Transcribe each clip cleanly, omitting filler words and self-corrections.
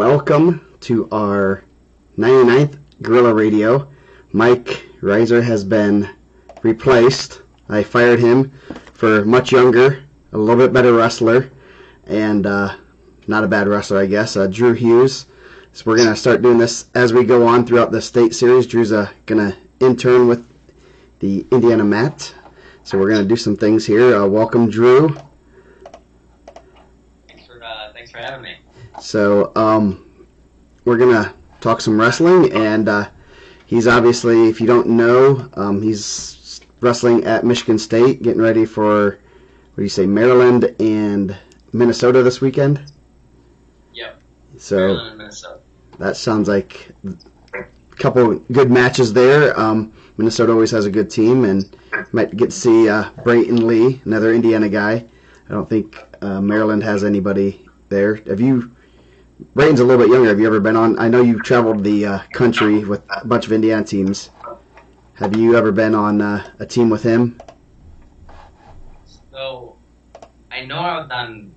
welcome to our 99th Guerrilla Radio. Mike Reiser has been replaced. I fired him for much younger, a little bit better wrestler, and not a bad wrestler, I guess, Drew Hughes. So we're going to start doing this as we go on throughout the state series. Drew's going to intern with the IndianaMat. So we're going to do some things here. Welcome, Drew. Thanks for having me. So we're going to talk some wrestling, and he's obviously, if you don't know, he's wrestling at Michigan State, getting ready for, what do you say, Maryland and Minnesota this weekend? Yep. So Maryland and Minnesota. That sounds like a couple good matches there. Minnesota always has a good team, and might get to see Brayton Lee, another Indiana guy. I don't think Maryland has anybody there. Brayton's a little bit younger. Have you ever been on? I know you traveled the country with a bunch of Indiana teams. Have you ever been on a team with him? So I know I was on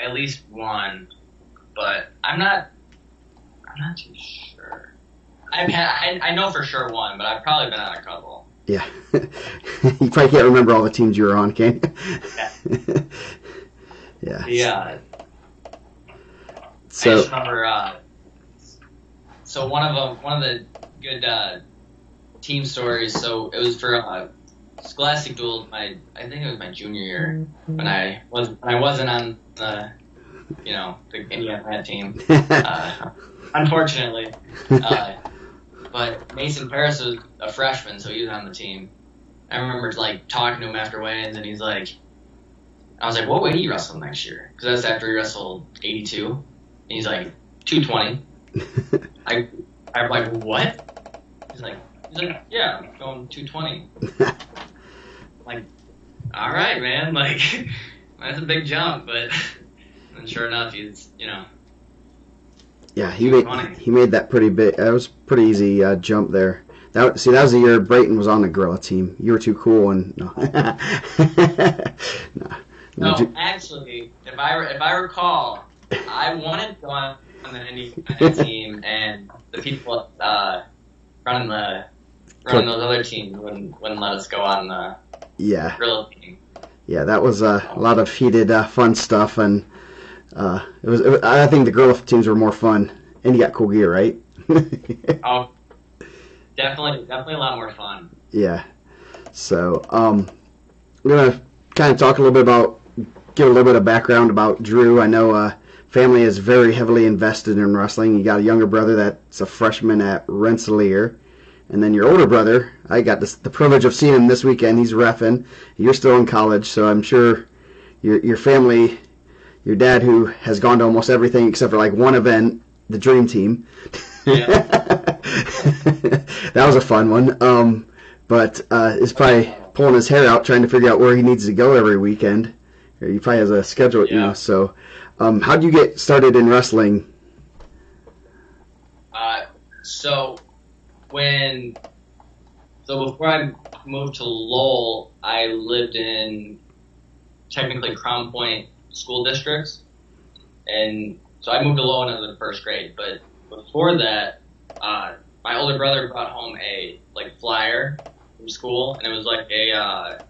at least one, but I'm not too sure. I know for sure one, but I've probably been on a couple. Yeah. You probably can't remember all the teams you were on, can you? Yeah. Yeah. So I just remember. So one of the good team stories. So it was for Scholastic Duels. I think it was my junior year when I wasn't on the IndianaMat team. Unfortunately. But Mason Paris was a freshman, so he was on the team. I remember talking to him after weigh-ins, and he's like, I was like, what weight do you wrestle next year? Because that's after he wrestled 82. And he's like, 220. I'm like, what? He's like, yeah, I'm going 220. Like, all right, man. Like, that's a big jump, but and sure enough, he's, Yeah, he made that pretty big. That was a pretty easy jump there. That was the year Brayton was on the Guerrilla team. You were too cool, and no. No, actually, if I recall, I wanted to go on the Indiana team, and the people running those other teams wouldn't let us go on the Guerrilla team. Yeah, that was a lot of heated, fun stuff, and it was. I think the Guerrilla teams were more fun, and you got cool gear, right? Oh, definitely a lot more fun. Yeah. So, I'm gonna kind of talk a little bit about, give a little bit of background about Drew. I know family is very heavily invested in wrestling. You got a younger brother that's a freshman at Rensselaer, and then your older brother. I got the privilege of seeing him this weekend. He's reffing. You're still in college, so I'm sure your family. Your dad, who has gone to almost everything except for one event, the Dream Team. Yeah. That was a fun one. But is probably pulling his hair out trying to figure out where he needs to go every weekend. He probably has a schedule, So, how did you get started in wrestling? So before I moved to Lowell, I lived in technically Crown Point school districts, and so I moved to Lowell in the first grade. But before that, my older brother brought home a flyer from school, and it was a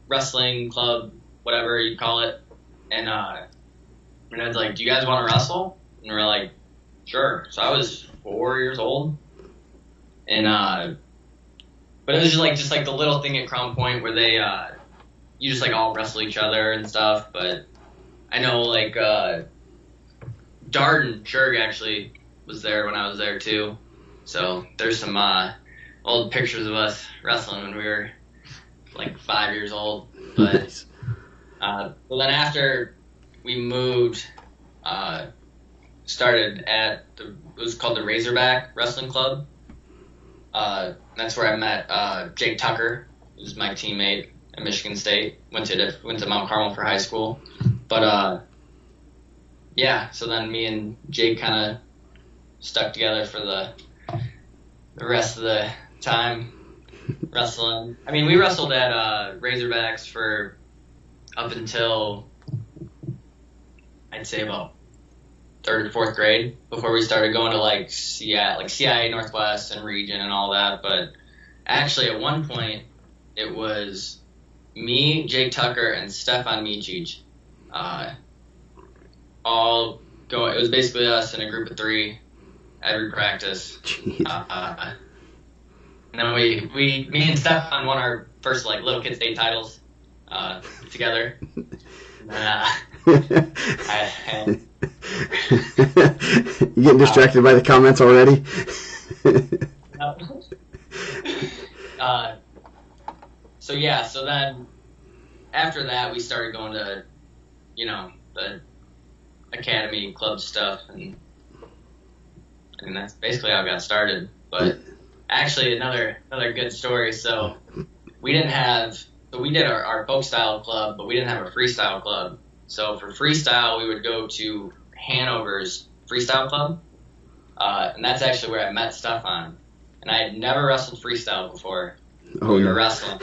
wrestling club, whatever you call it. And my dad's like, "Do you guys want to wrestle?" And we're like, "Sure." So I was 4 years old, and but it was just the little thing at Crown Point where they you just all wrestle each other and stuff. But I know Darden Shurg actually was there when I was there too. So there's some old pictures of us wrestling when we were 5 years old. But well, then after we moved, started at it was called the Razorback Wrestling Club. That's where I met Jake Tucker, who's my teammate at Michigan State. Went to Mount Carmel for high school, but yeah. So then me and Jake kind of stuck together for the rest of the time wrestling. I mean, we wrestled at Razorbacks for up until I'd say about 3rd and 4th grade before we started going to like CIA Northwest and region and all that. But actually, at one point, it was me, Jake Tucker, and Stefan Micic. All go. It was basically us in a group of 3 every practice. And then me and Stefan won our first like little kid state titles together. You getting distracted by the comments already? So then after that we started going to, the academy club stuff, and that's basically how I got started. But actually another good story. So we did our folk style club, but we didn't have a freestyle club. So for freestyle, we would go to Hanover's freestyle club, and that's actually where I met Stefan. And I had never wrestled freestyle before. We were wrestling.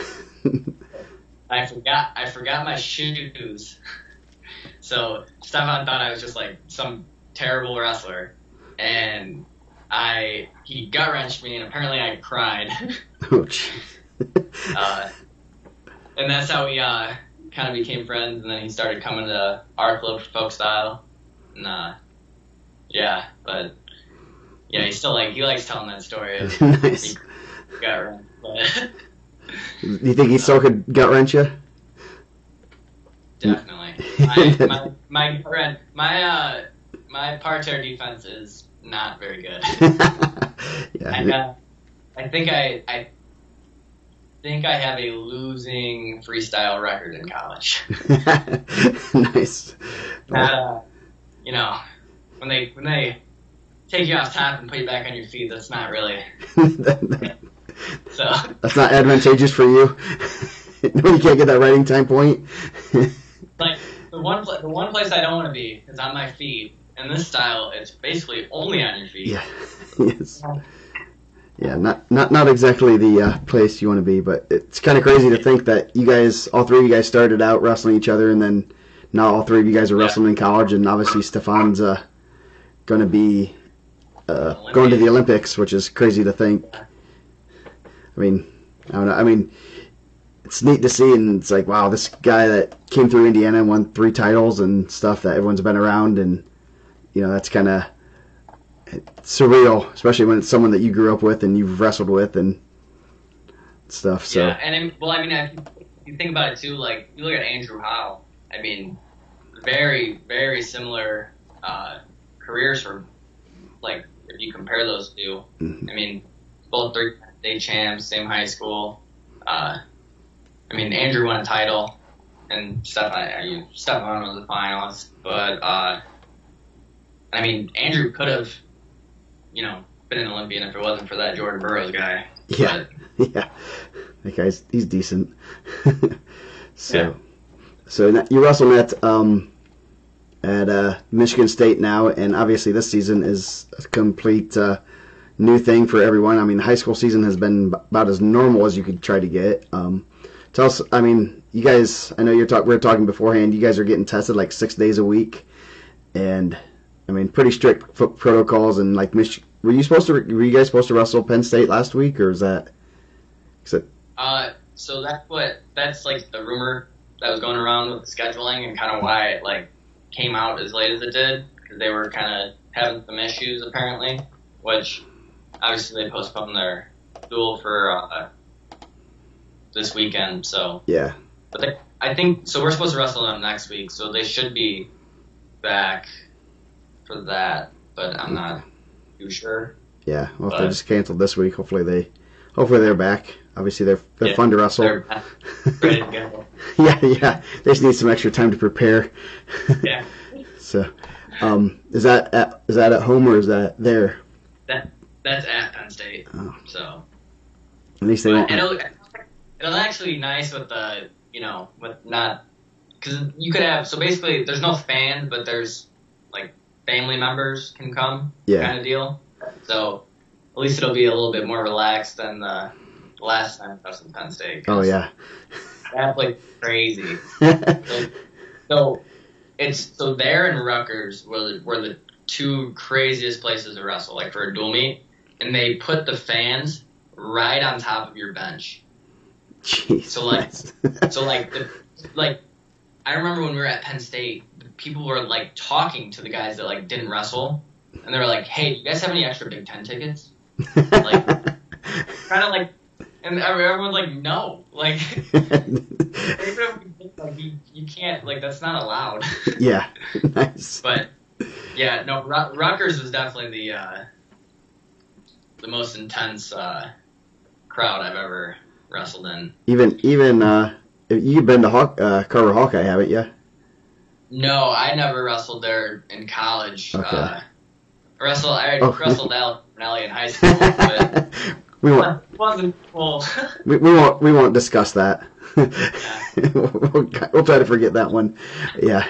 I forgot my shoes. So Stefan thought I was just like some terrible wrestler, and he gut wrenched me, and apparently I cried. Oh, jeez. And that's how we kind of became friends, and then he started coming to our club for folk style. And he still he likes telling that story. Nice. Gut wrench. But do you think he still could gut wrench you? Definitely. My parterre defense is not very good. Yeah. I think I have a losing freestyle record in college. Nice. When they take you off top and put you back on your feet, that's not really. So that's not advantageous for you. No, you can't get that riding time point. Like the one place I don't want to be is on my feet. In this style, it's basically only on your feet. Yeah. Yes. Yeah, not exactly the place you want to be, but it's kind of crazy to think that all 3 of you guys started out wrestling each other, and then now all 3 of you guys are wrestling in college, and obviously Stefan's going to be going to the Olympics, which is crazy to think. I mean, I don't know. I mean, it's neat to see, and it's like, wow, this guy that came through Indiana and won 3 titles and stuff that everyone's been around, and that's kind of surreal, especially when it's someone that you grew up with and you've wrestled with and stuff. So yeah, and if you think about it too, like you look at Andrew Howe. I mean, very very similar careers for like if you compare those 2. Mm-hmm. I mean, both 3 state champs, same high school. I mean, Andrew won a title, and Stefan was a finalist. But I mean, Andrew could have, been an Olympian if it wasn't for that Jordan Burroughs guy. Yeah, yeah, that he's decent. So you wrestle at Michigan State now, and obviously this season is a complete new thing for everyone. I mean, the high school season has been about as normal as you could try to get. Tell us, I mean, you guys, I know we were talking beforehand, you guys are getting tested like 6 days a week, and I mean, pretty strict protocols, and like, were you guys supposed to wrestle Penn State last week, or is that? So that's like the rumor that was going around with the scheduling, and kind of why it like came out as late as it did, because they were kind of having some issues apparently, which obviously they postponed their duel for this weekend. So yeah, but I think so. We're supposed to wrestle them next week, so they should be back for that, but I'm not too sure. Yeah, well, if they just canceled this week, hopefully they're back. Obviously, they're fun to wrestle. They're ready to go. Yeah. They just need some extra time to prepare. Yeah. So, is that at home or is that there? That's at Penn State. Oh. So. At least they won't. It'll actually be nice with the with not, because you could have, so basically there's no fans, but there's like family members can come, kind of deal. So at least it'll be a little bit more relaxed than the last time I was in Penn State. Oh yeah, that played crazy. So there in Rutgers were the two craziest places to wrestle, like for a dual meet, and they put the fans right on top of your bench. Jeez. Like I remember when we were at Penn State, people were like talking to the guys that like didn't wrestle, and they were like, "Hey, do you guys have any extra Big Ten tickets?" Like, kind of like, and everyone's like, "No, like, you can't, like, that's not allowed." Yeah, nice. But yeah, no, Rutgers was definitely the most intense crowd I've ever wrestled in. Even you've been to Carver Hawkeye, haven't you? No, I never wrestled there in college. Okay. I wrestled Ellie in high school, but it wasn't cool. we won't discuss that. Yeah. We'll try to forget that one. Yeah.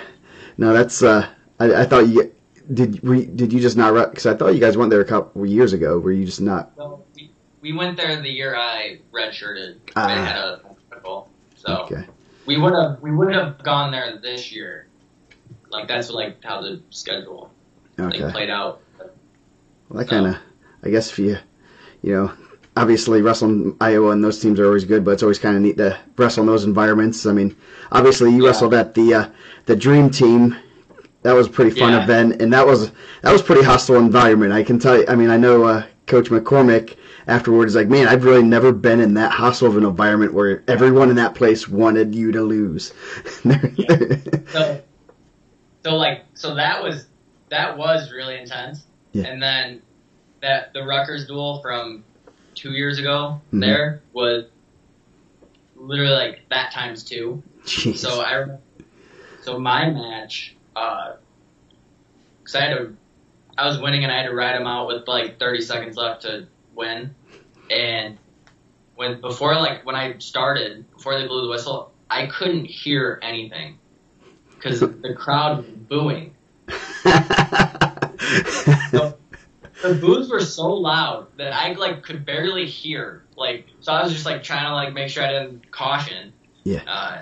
No, that's I thought you did you just not, because I thought you guys went there a couple years ago. Were you just not? Well, we went there the year I redshirted. I had a medical, so okay. we would have gone there this year. Like that's like how the schedule played out. Well, that kind of, I guess if you obviously wrestling Iowa and those teams are always good, but it's always kind of neat to wrestle in those environments. I mean, obviously you wrestled at the Dream Team. That was a pretty fun event, and that was pretty hostile environment. I can tell you. I mean, I know Coach McCormick afterwards is like, man, I've really never been in that hostile of an environment where everyone in that place wanted you to lose. So that was really intense. Yeah. And then the Rutgers duel from 2 years ago there was literally like that times two. Jeez. So my match, because I was winning and I had to ride him out with like 30 seconds left to win, and when I started, before they blew the whistle, I couldn't hear anything because the crowd was booing. So the boos were so loud that I like could barely hear. So I was just like trying to like make sure I didn't caution. Yeah.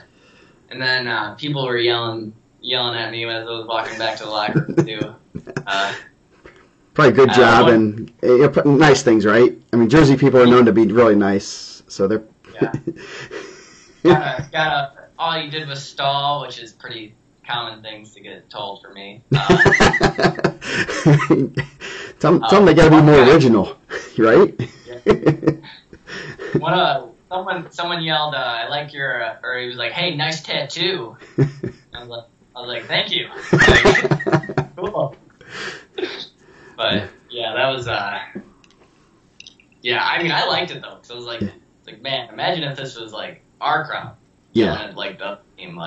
And then people were yelling at me as I was walking back to the locker room too. Probably good job and nice things, right? I mean, Jersey people are known to be really nice, so they're. Yeah. All you did was stall, which is pretty common things to get told for me. Tell them they got to be more original, right? Yeah. Someone yelled, "I like your," or he was like, "Hey, nice tattoo." I was like, "Thank you." Cool. But yeah, that was yeah. I mean, I liked it though, because I was like, man, imagine if this was like our crowd. Yeah. Like the team,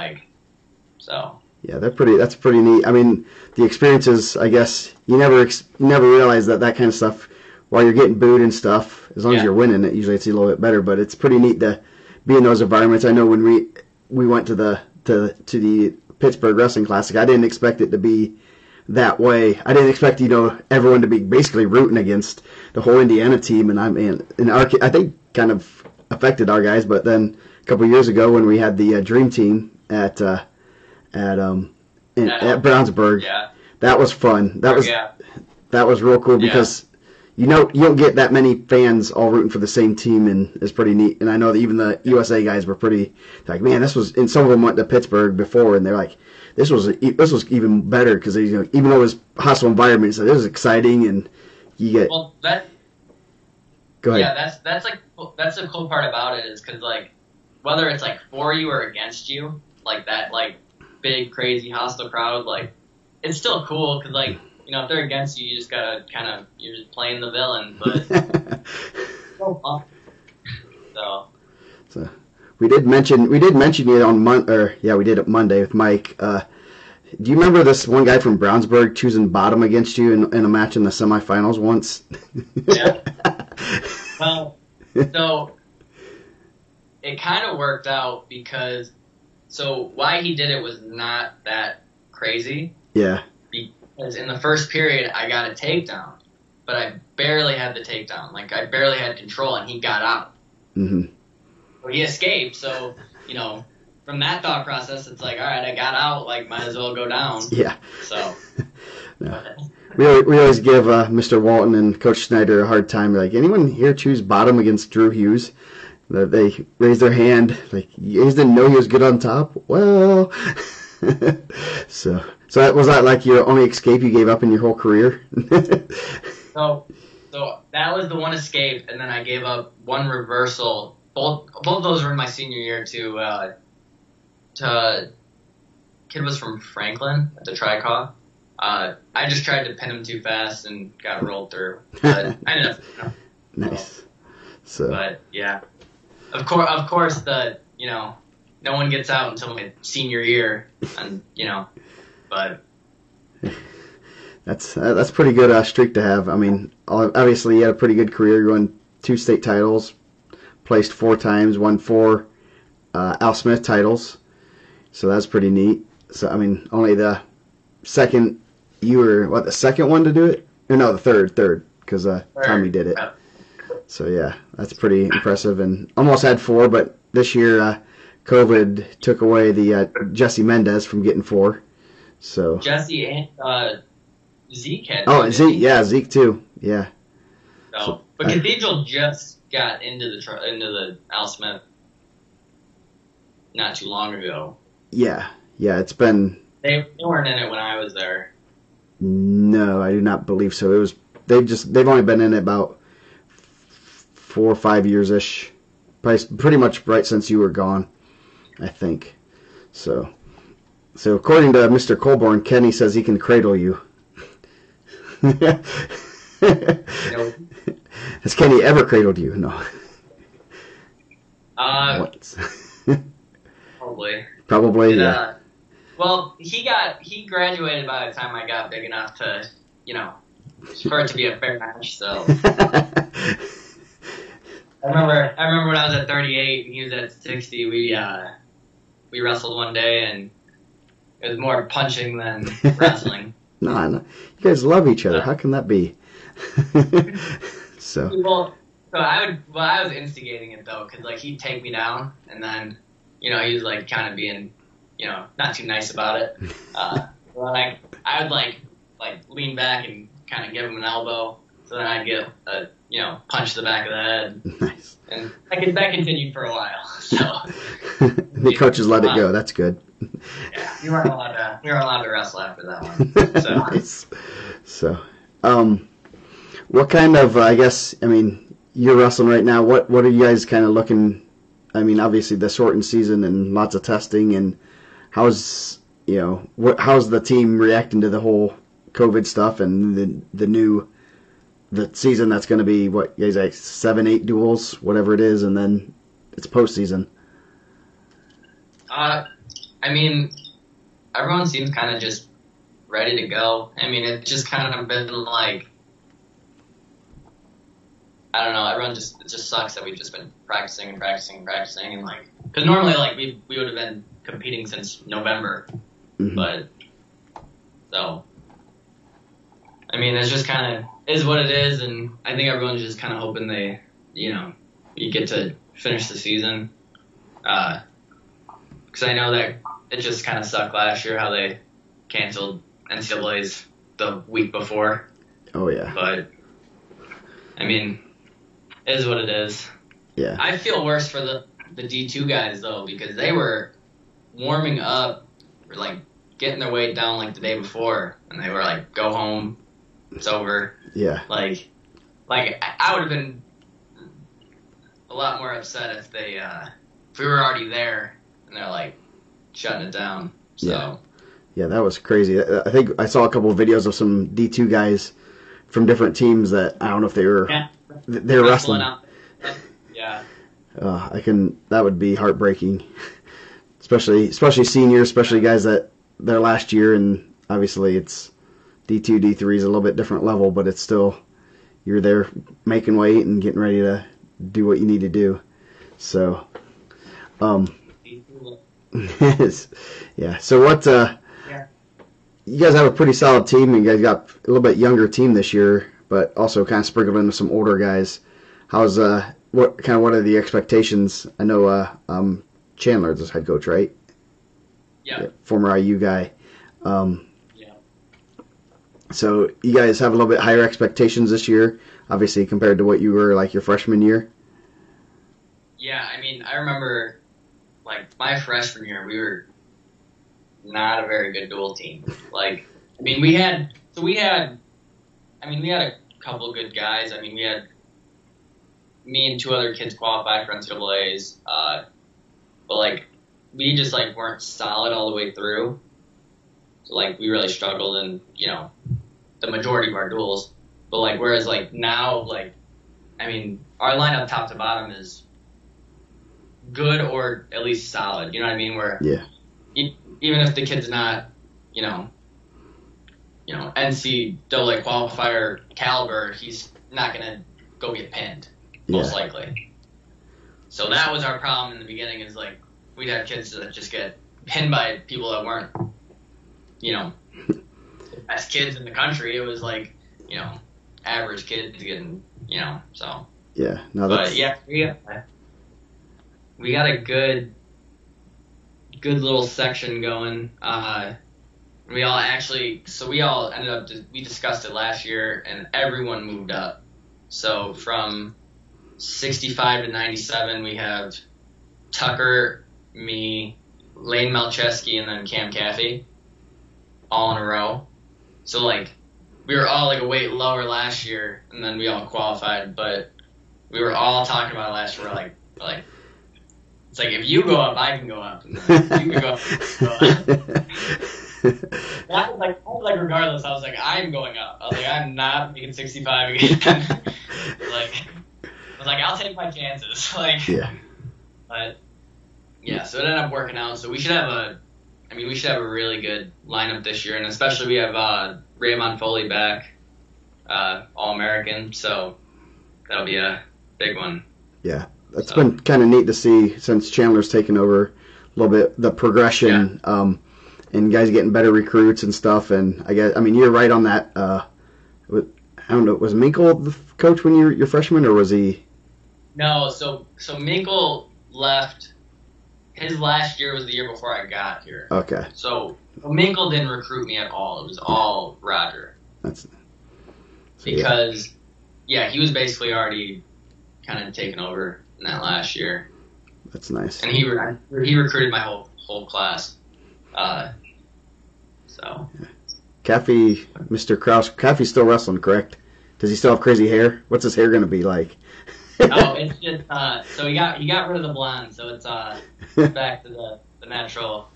so. Yeah, that's pretty neat. I mean, the experiences, I guess, you never realize that kind of stuff while you're getting booed and stuff. As long as you're winning, usually it's a little bit better. But it's pretty neat to be in those environments. I know when we went to the Pittsburgh Wrestling Classic, I didn't expect it to be that way. I didn't expect everyone to be basically rooting against the whole Indiana team, and I think kind of affected our guys. But then a couple of years ago when we had the Dream Team at Brownsburg, that was fun. That was real cool because you don't get that many fans all rooting for the same team, and it's pretty neat. And I know that even the USA guys were pretty like, man, this was. And some of them went to Pittsburgh before, and they're like, this was even better because even though it was hostile environment, so it was exciting, and you get. Well, that. Go ahead. Yeah, that's the cool part about it is because like whether it's like for you or against you, like that like big crazy hostile crowd, like it's still cool because like if they're against you, you just gotta you're just playing the villain, but so fun. So we did mention it on we did it Monday with Mike. Do you remember this one guy from Brownsburg choosing bottom against you in a match in the semifinals once? Yeah. Well, so it kind of worked out because why he did it was not that crazy. Yeah. Because in the first period, I got a takedown, but I barely had the takedown. Like, I barely had control, and he got out. Mm-hmm. So he escaped, so, from that thought process, it's like, all right, I got out, like, might as well go down. Yeah. So. No. we always give Mr. Walton and Coach Snyder a hard time. Like, anyone here choose bottom against Drew Hughes? That they raise their hand. Like, you guys didn't know he was good on top? Well, so was that like your only escape you gave up in your whole career? So that was the one escape, and then I gave up one reversal. Both those were in my senior year to kid was from Franklin at the Tricaw. I just tried to pin him too fast and got rolled through. But I ended up. Nice. So. But yeah, of course no one gets out until my senior year, and but. That's pretty good streak to have. I mean, obviously you had a pretty good career. You won 2 state titles, placed 4 times, won 4 Al Smith titles. So that's pretty neat. So I mean, only the second you were the second one to do it? Or no, the third because Tommy did it. So yeah, that's pretty impressive. And almost had 4, but this year COVID took away the Jesse Mendez from getting 4. So Jesse and Zeke had. Oh, Zeke, yeah, Zeke too, yeah. So, but Cathedral just got into the Al Smith not too long ago. Yeah, it's been. They weren't in it when I was there. No, I do not believe so. They've only been in it about 4 or 5 years ish, pretty much right since you were gone, I think. So according to Mr. Colborn, Kenny says he can cradle you. Has Kenny ever cradled you? No. Once. Probably, yeah. Well, he graduated by the time I got big enough to, for it to be a fair match. So I remember when I was at 38 and he was at 60. We wrestled one day and it was more punching than wrestling. No, you guys love each other. How can that be? Well, I was instigating it though, because he'd take me down, and then he was kind of being not too nice about it. I would lean back and kind of give him an elbow, so then I'd get punch to the back of the head. Nice. And that continued for a while. So the coaches let it go. That's good. Yeah, we weren't allowed to wrestle after that one. So. Nice. So, what kind of, you're wrestling right now. What are you guys kind of looking, obviously the shortened season and lots of testing, and how's the team reacting to the whole COVID stuff and the season that's going to be, you guys 7-8 duels, whatever it is, and then it's postseason. Everyone seems kind of just ready to go. It's just kind of been I don't know. Everyone it just sucks that we've just been practicing, and because normally we would have been competing since November, but so it's just kind of is what it is, and I think everyone's just kind of hoping they you get to finish the season, because I know that it just kind of sucked last year how they canceled NCAA's the week before. Oh yeah. But it is what it is. Yeah. I feel worse for the D2 guys though, because they were warming up, or getting their weight down the day before, and they were go home, it's over. Yeah. I would have been a lot more upset if we were already there and they're shutting it down. So. Yeah, that was crazy. I think I saw a couple of videos of some D2 guys from different teams that I don't know if they were wrestling. Yeah. That would be heartbreaking, especially seniors, especially guys that their last year, and obviously it's D2, D3 is a little bit different level, but it's still you're there making weight and getting ready to do what you need to do. So, yeah. So what? You guys have a pretty solid team. You guys got a little bit younger team this year, but also kind of sprinkled in with some older guys. How's what are the expectations? I know Chandler's the head coach, right? Yeah. Former IU guy. Yeah. So you guys have a little bit higher expectations this year, obviously compared to what you were like your freshman year. Yeah, I mean, I remember like my freshman year, we were not a very good dual team. Like, I mean, we had a couple good guys. I mean, we had me and two other kids qualified for NCAAs, but like we just like weren't solid all the way through. So like we really struggled in the majority of our duels. But like whereas like now like I mean our lineup top to bottom is good or at least solid. You know what I mean? Where Yeah. Even if the kid's not NCAA qualifier caliber, he's not gonna go get pinned most likely. So that was our problem in the beginning. Is like we'd have kids that just get pinned by people that weren't the best kids in the country. It was like average kids getting so. Yeah. No, that's... But yeah, we got a good little section going. We all ended up, we discussed it last year, and everyone moved up. So from 65 to 97, we have Tucker, me, Lane Malcheski, and then Cam Caffey, all in a row. So like we were all like a weight lower last year, and then we all qualified. But we were all talking about it last year. We're like. It's like, if you go up, I can go up. And then you can go up. I was like, regardless, I was like, I'm going up. I was like, I'm not making 65 again. I was like, I'll take my chances. But yeah, so it ended up working out. So we should have a really good lineup this year, and especially we have Raymond Foley back, All-American. So that'll be a big one. Yeah. That's been kind of neat to see since Chandler's taken over a little bit, the progression, and guys getting better recruits and stuff. And you're right on that. I don't know, was Minkle the coach when you were your freshman, or was he? No, so Minkle left. His last year was the year before I got here. Okay. So Minkle didn't recruit me at all. It was all Roger. Because he was basically already kind of taken over in that last year. That's nice. And he recruited my whole class. So. Caffey, Mr. Kraus, Caffey's still wrestling, correct? Does he still have crazy hair? What's his hair going to be like? It's just so he got rid of the blonde, so it's back to the natural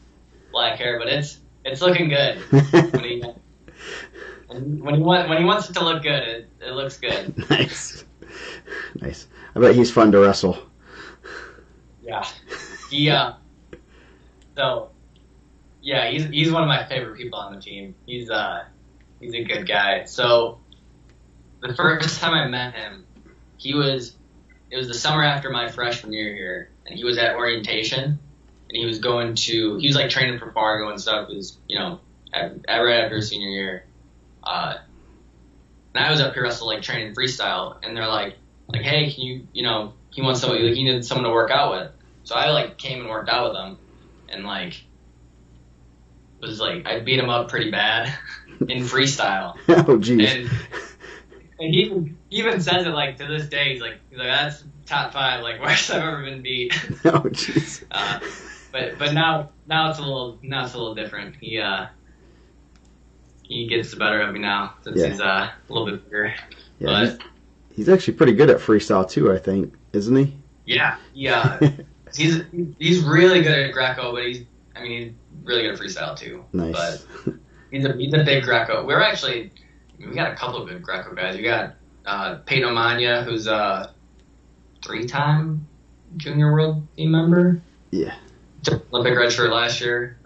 black hair, but it's looking good. When he wants it to look good, it looks good. Nice. I bet he's fun to wrestle. Yeah. He's one of my favorite people on the team. He's a good guy. So the first time I met him, it was the summer after my freshman year here, and he was at orientation, and he was like training for Fargo and stuff. It was right after his senior year. And I was up here wrestling, like training freestyle, and they're like, hey, can you, he wants somebody, like, he needed someone to work out with. So I like came and worked out with him, and like was like I beat him up pretty bad in freestyle. Oh jeez. And he even says it like to this day. He's like that's top 5 like worst I've ever been beat. Oh jeez. But now it's a little different. He gets the better of me now since he's a little bit bigger. Yeah, but he's actually pretty good at freestyle too, I think, isn't he? Yeah. He's really good at Greco, but he's really good at freestyle too. Nice. But he's a big Greco. We got a couple of good Greco guys. We got Peyton Omania, who's a 3-time junior world team member. Yeah. Olympic red shirt last year.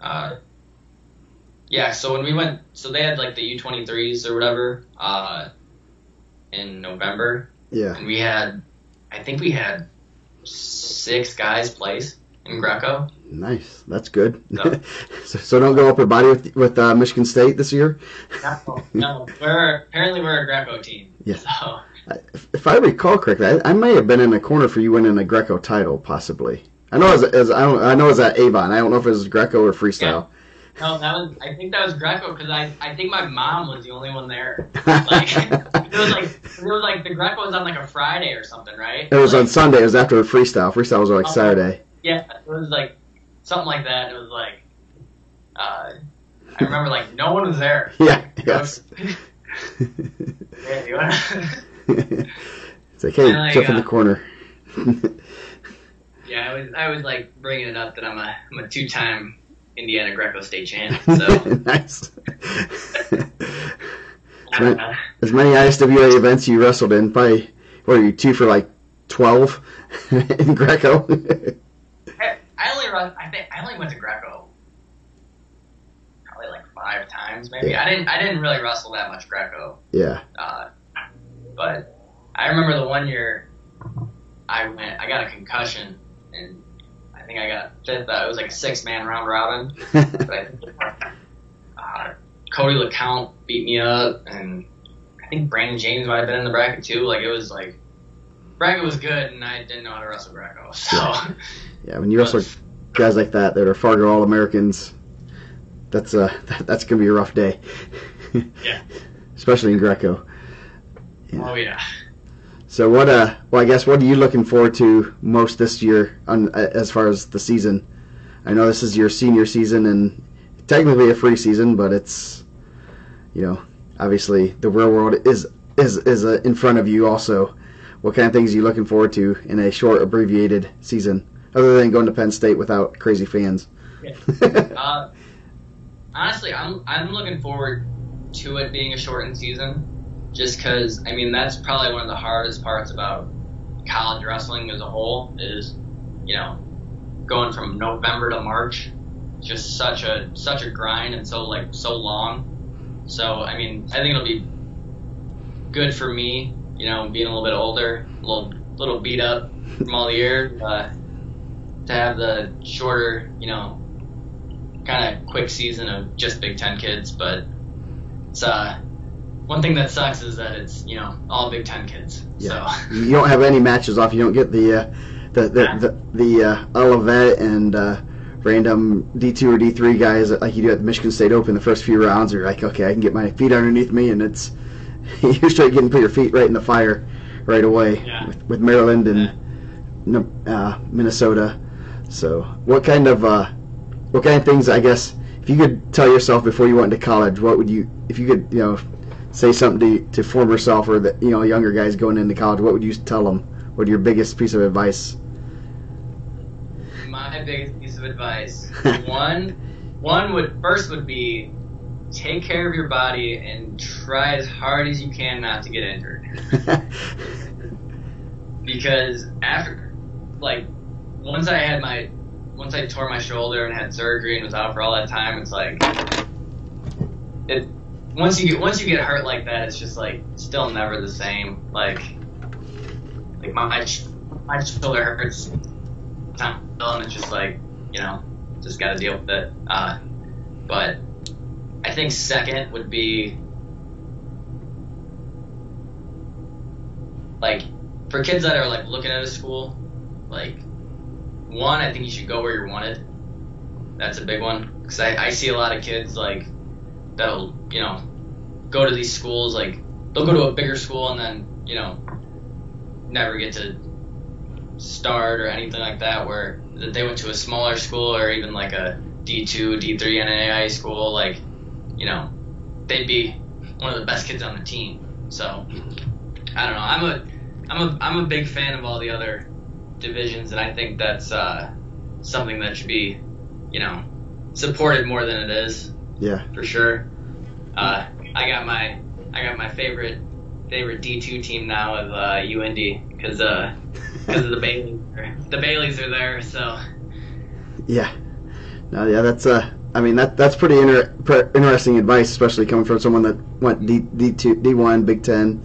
So when we went, so they had like the U23s or whatever in November. Yeah. And I think we had 6 guys place in Greco. Nice. That's good. So don't go upper body with Michigan State this year? No. We're a Greco team. Yeah. So. If I recall correctly, I may have been in a corner for you winning a Greco title, possibly. I know as I know as at Avon. I don't know if it was Greco or freestyle. No, I think that was Greco because I think my mom was the only one there. Like it was like the Greco was on like a Friday or something, right? It was Like, on Sunday. It was after freestyle. Freestyle was like oh, Saturday. yeah, it was like something like that. It was like I remember like no one was there. Yeah. Yes. Yeah, you wanna... It's like, hey, like, jump in the corner. Yeah, I was like bringing it up that I'm a 2-time Indiana Greco state champ. So Nice. As many ISWA events you wrestled in, probably, what are you, 2 for like 12 in Greco? I only went to Greco probably like 5 times maybe. Yeah. I didn't really wrestle that much Greco. Yeah. But I remember the one year I got a concussion and I think I got 5th. It was like a 6-man round robin. But I think Cody LeCount beat me up, and I think Brandon James might have been in the bracket too. Like it was like bracket was good, and I didn't know how to wrestle Greco. So yeah, when you wrestle guys like that are Fargo All-Americans, that's gonna be a rough day. Yeah. Especially in Greco. Yeah. Oh yeah. So well, I guess what are you looking forward to most this year as far as the season? I know this is your senior season and technically a free season, but it's, obviously the real world is in front of you also. What kind of things are you looking forward to in a short, abbreviated season, other than going to Penn State without crazy fans? Yeah. Honestly, I'm looking forward to it being a shortened season. Just because, that's probably one of the hardest parts about college wrestling as a whole is, going from November to March, just such a grind and so long. So, I think it'll be good for me, being a little bit older, a little beat up from all the years, to have the shorter, kind of quick season of just Big Ten kids. But it's one thing that sucks is that it's all Big Ten kids. Yeah. So you don't have any matches off. You don't get the Olivet and random D2 or D3 guys like you do at the Michigan State Open. The first few rounds, you're like, okay, I can get my feet underneath me, and it's you're straight getting put your feet right in the fire right away. Yeah. with Maryland and Minnesota. So what kind of things, I guess, if you could tell yourself before you went into college, what would you, if you could, say something to former self or the younger guys going into college, what would you tell them? What your biggest piece of advice? My biggest piece of advice, one would be take care of your body and try as hard as you can not to get injured. Because after, once I tore my shoulder and had surgery and was out for all that time, it's like once you get hurt like that, it's just still never the same. Like my shoulder hurts, and it's just just got to deal with it. But I think second would be for kids that are looking at a school, one, I think you should go where you're wanted. That's a big one, because I see a lot of kids that'll go to these schools, they'll go to a bigger school and then never get to start or anything like that, where that they went to a smaller school or even a D2, D3 NAIA school, they'd be one of the best kids on the team. So I don't know. I'm a big fan of all the other divisions, and I think that's something that should be supported more than it is. Yeah, for sure. I got my favorite D2 team now of UND because of the Baileys. The Baileys are there, so yeah. No, yeah, that's pretty interesting advice, especially coming from someone that went D2, D1, Big Ten.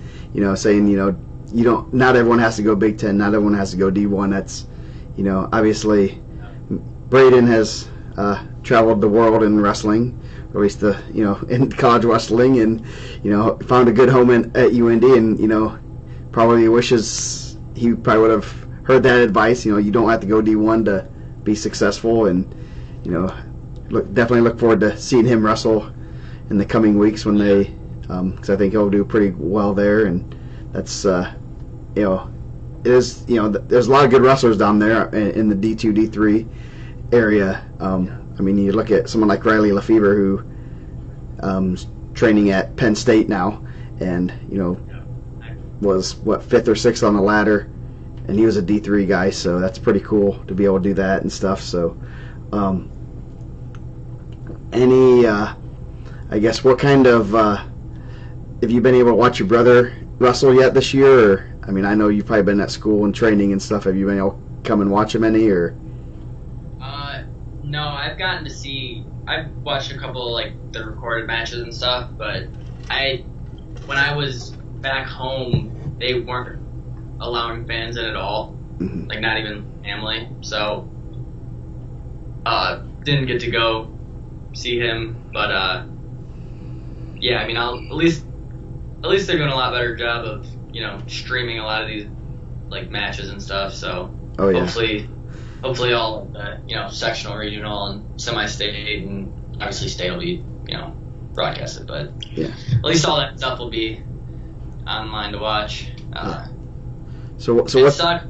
Saying you don't. Not everyone has to go Big Ten. Not everyone has to go D1. That's obviously Braden has traveled the world in wrestling, or at least in college wrestling, and found a good home at UND, and probably wishes he probably would have heard that advice. You don't have to go D1 to be successful, and definitely look forward to seeing him wrestle in the coming weeks when they, because I think he'll do pretty well there, and that's you know, it is, you know, there's a lot of good wrestlers down there in the D2 D3 area. I mean, you look at someone like Riley Lefevre, who training at Penn State now, and you know, was what, 5th or 6th on the ladder, and he was a D3 guy, so that's pretty cool to be able to do that and stuff. So any I guess, what kind of have you been able to watch your brother wrestle yet this year? Or, I mean, I know you've probably been at school and training and stuff. Have you been able to come and watch him any? Or no, I've gotten to see, I've watched a couple of, like, the recorded matches and stuff, but when I was back home, they weren't allowing fans in at all, like not even family, so didn't get to go see him, but yeah, I mean, at least they're doing a lot better job of, you know, streaming a lot of these, like, matches and stuff, so hopefully all of the, you know, sectional, regional, and semi-state, and obviously state will be, you know, broadcasted, but yeah, at least all that stuff will be online to watch. So what sucks.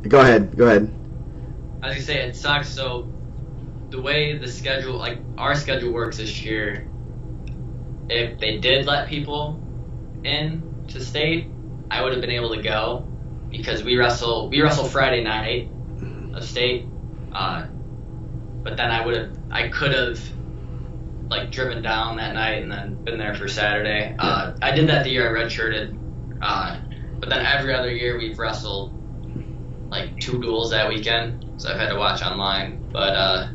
Go ahead. I was gonna say, it sucks. So the way the schedule, like our schedule works this year, if they did let people in to state, I would have been able to go, because we wrestle Friday night of state, but then I could have like driven down that night and then been there for Saturday. I did that the year I redshirted, but then every other year we've wrestled like 2 duels that weekend, so I've had to watch online. But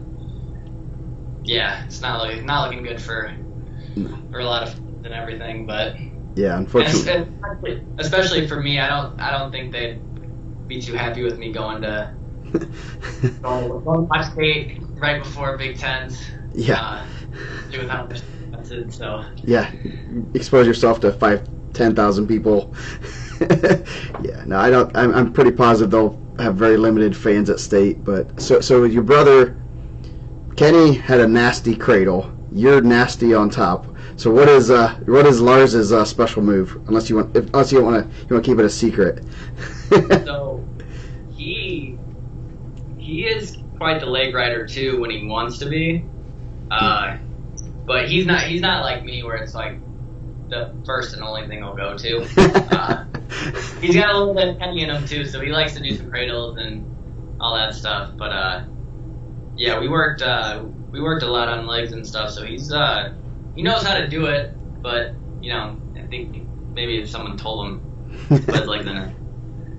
yeah, it's not looking good for a lot of fans and everything. But yeah, unfortunately, especially for me, I don't think they'd be too happy with me going to watch state right before Big Tens. Yeah. Doing that much expensive, so. Yeah, expose yourself to 5,000-10,000 people. Yeah, no, I don't. I'm pretty positive they'll have very limited fans at state. But so your brother Kenny had a nasty cradle. You're nasty on top. So what is Lars's special move? Unless you don't want to keep it a secret. So he is quite the leg rider too when he wants to be. But he's not like me where it's like the first and only thing I'll go to. He's got a little bit of Kenny in him too, so he likes to do some cradles and all that stuff. But yeah, we worked a lot on legs and stuff, so he knows how to do it. But you know, I think maybe if someone told him what it's like, then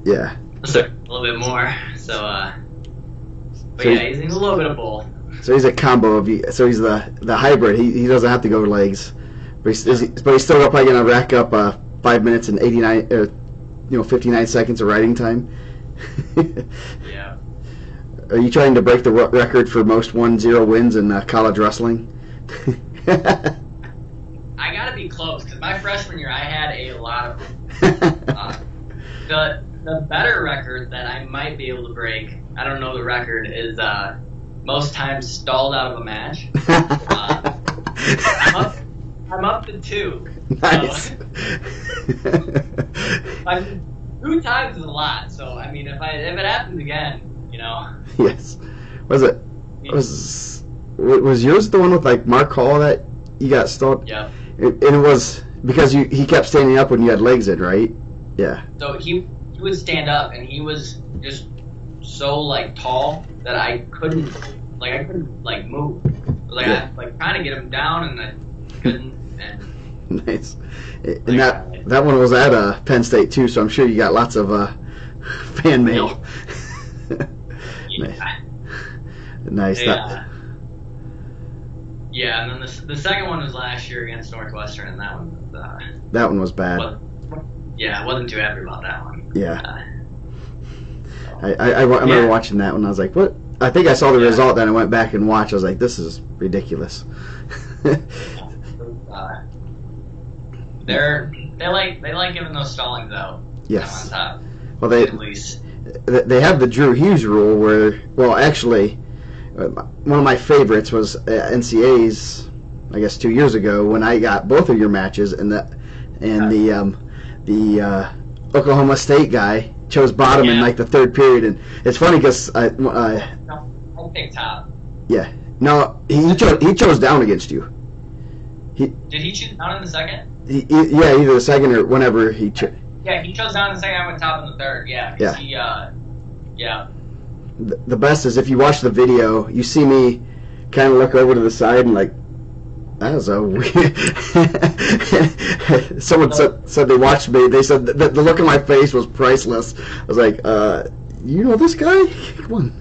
yeah, a little bit more. So but yeah, he's a little bit of both. So he's a combo of you. So he's the hybrid. He doesn't have to go legs, but he's still probably gonna rack up 5 minutes and 59 seconds of riding time. Yeah. Are you trying to break the record for most 1-0 wins in college wrestling? I gotta be close, because my freshman year I had a lot of them. The better record that I might be able to break, I don't know the record, is most times stalled out of a match. I'm up to 2. Nice. So, I mean, 2 times is a lot. So I mean, if it happens again, you know. Yes. Was yours the one with like Mark Hall that you got stalled? Yeah. And it was because he kept standing up when you had legs in, right? Yeah. So he would stand up, and he was just so like tall that I couldn't move. Like I like trying to get him down, and I couldn't. And nice. And that one was at Penn State too, so I'm sure you got lots of fan mail. Yeah. Nice. Yeah, and then the second one was last year against Northwestern, and that one was bad. I wasn't too happy about that one. Yeah. I remember watching that one. I was like, what? I think I saw the result, then I went back and watched. I was like, this is ridiculous. They like giving those stallings out. Yes. On top. Well, at least they have the Drew Hughes rule where, well, actually, one of my favorites was NCAA's, I guess 2 years ago, when I got both of your matches, and the Oklahoma State guy chose bottom in like the third period, and it's funny because I picked top. Yeah, no, he chose down against you. Did he choose down in the second? Yeah, either the second or whenever he chose. Yeah, he chose down in the second. I went top in the third. Yeah. Yeah. The best is if you watch the video, you see me kind of look over to the side and like, that was a weird. Someone said they watched me. They said the look on my face was priceless. I was like, you know this guy? Come on.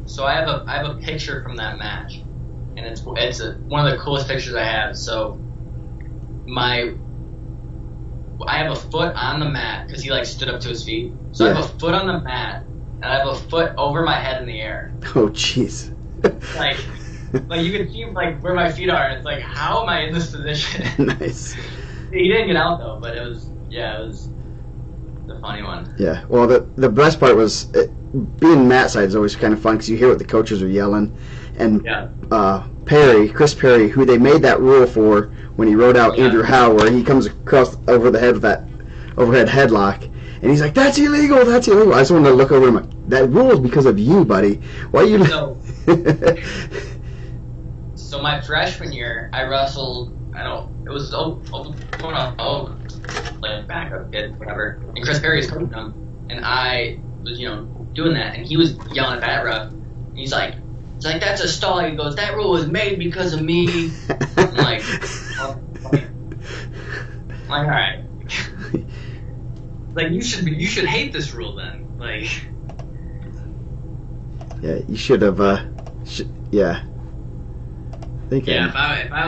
So I have a picture from that match, and it's one of the coolest pictures I have. So I have a foot on the mat because he like stood up to his feet. So I have a foot on the mat, and I have a foot over my head in the air. Oh jeez. like you can see like where my feet are, and it's like, how am I in this position? Nice. He didn't get out though, but it was the funny one. Yeah. Well, the best part was being mat side is always kind of fun because you hear what the coaches are yelling, and Chris Perry, who they made that rule for when he wrote out Andrew Howe, where he comes across over the head with that overhead headlock, and he's like, "That's illegal! That's illegal!" I just wanted to look over and I'm like, "That rule is because of you, buddy. Why are you?" So my freshman year, I wrestled. It was like backup kid, whatever. And Chris Perry's coaching him, and I was doing that, and he was yelling at that ref. And he's like, "That's a stall." He goes, "That rule was made because of me." I'm like, all right. Like you should hate this rule then. Like. Yeah, you should have. Yeah. If I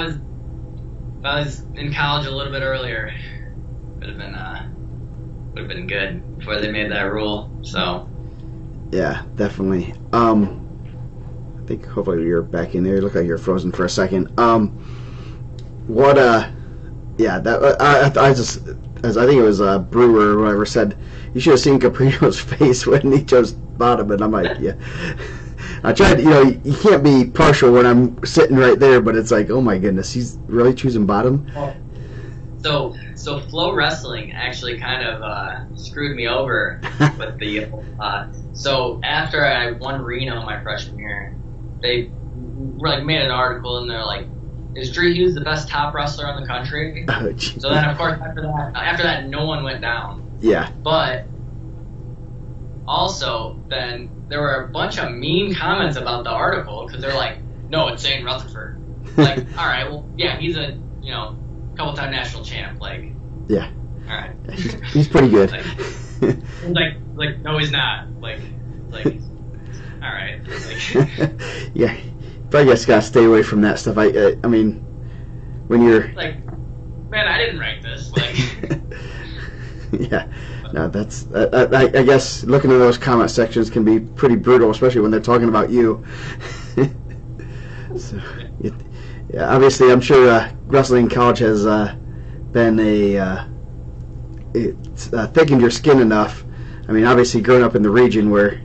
was in college a little bit earlier, would have been good before they made that rule. So. Yeah, definitely. I think hopefully you're back in there. You look like you're frozen for a second. I think it was Brewer or whatever said you should have seen Caprino's face when he chose bottom, and I'm like, yeah. I tried, you can't be partial when I'm sitting right there, but it's like, oh my goodness, he's really choosing bottom. So Flow Wrestling actually kind of screwed me over with the. So after I won Reno my freshman year, they made an article and they're like, "Is Drew Hughes the best top wrestler in the country?" Oh, so then, of course, after that, no one went down. Yeah. But also, then there were a bunch of mean comments about the article because they're like, "No, it's Zane Rutherford." Like, all right, well, yeah, he's a couple-time national champ. Like, yeah. All right. He's pretty good. like, no, he's not. Like, all right. Like, yeah. But I guess gotta stay away from that stuff. I mean, when you're like, man, I didn't write this. Like, yeah, no, that's I guess looking at those comment sections can be pretty brutal, especially when they're talking about you. So, yeah, obviously, I'm sure wrestling in college has been it's thickened your skin enough. I mean, obviously, growing up in the region where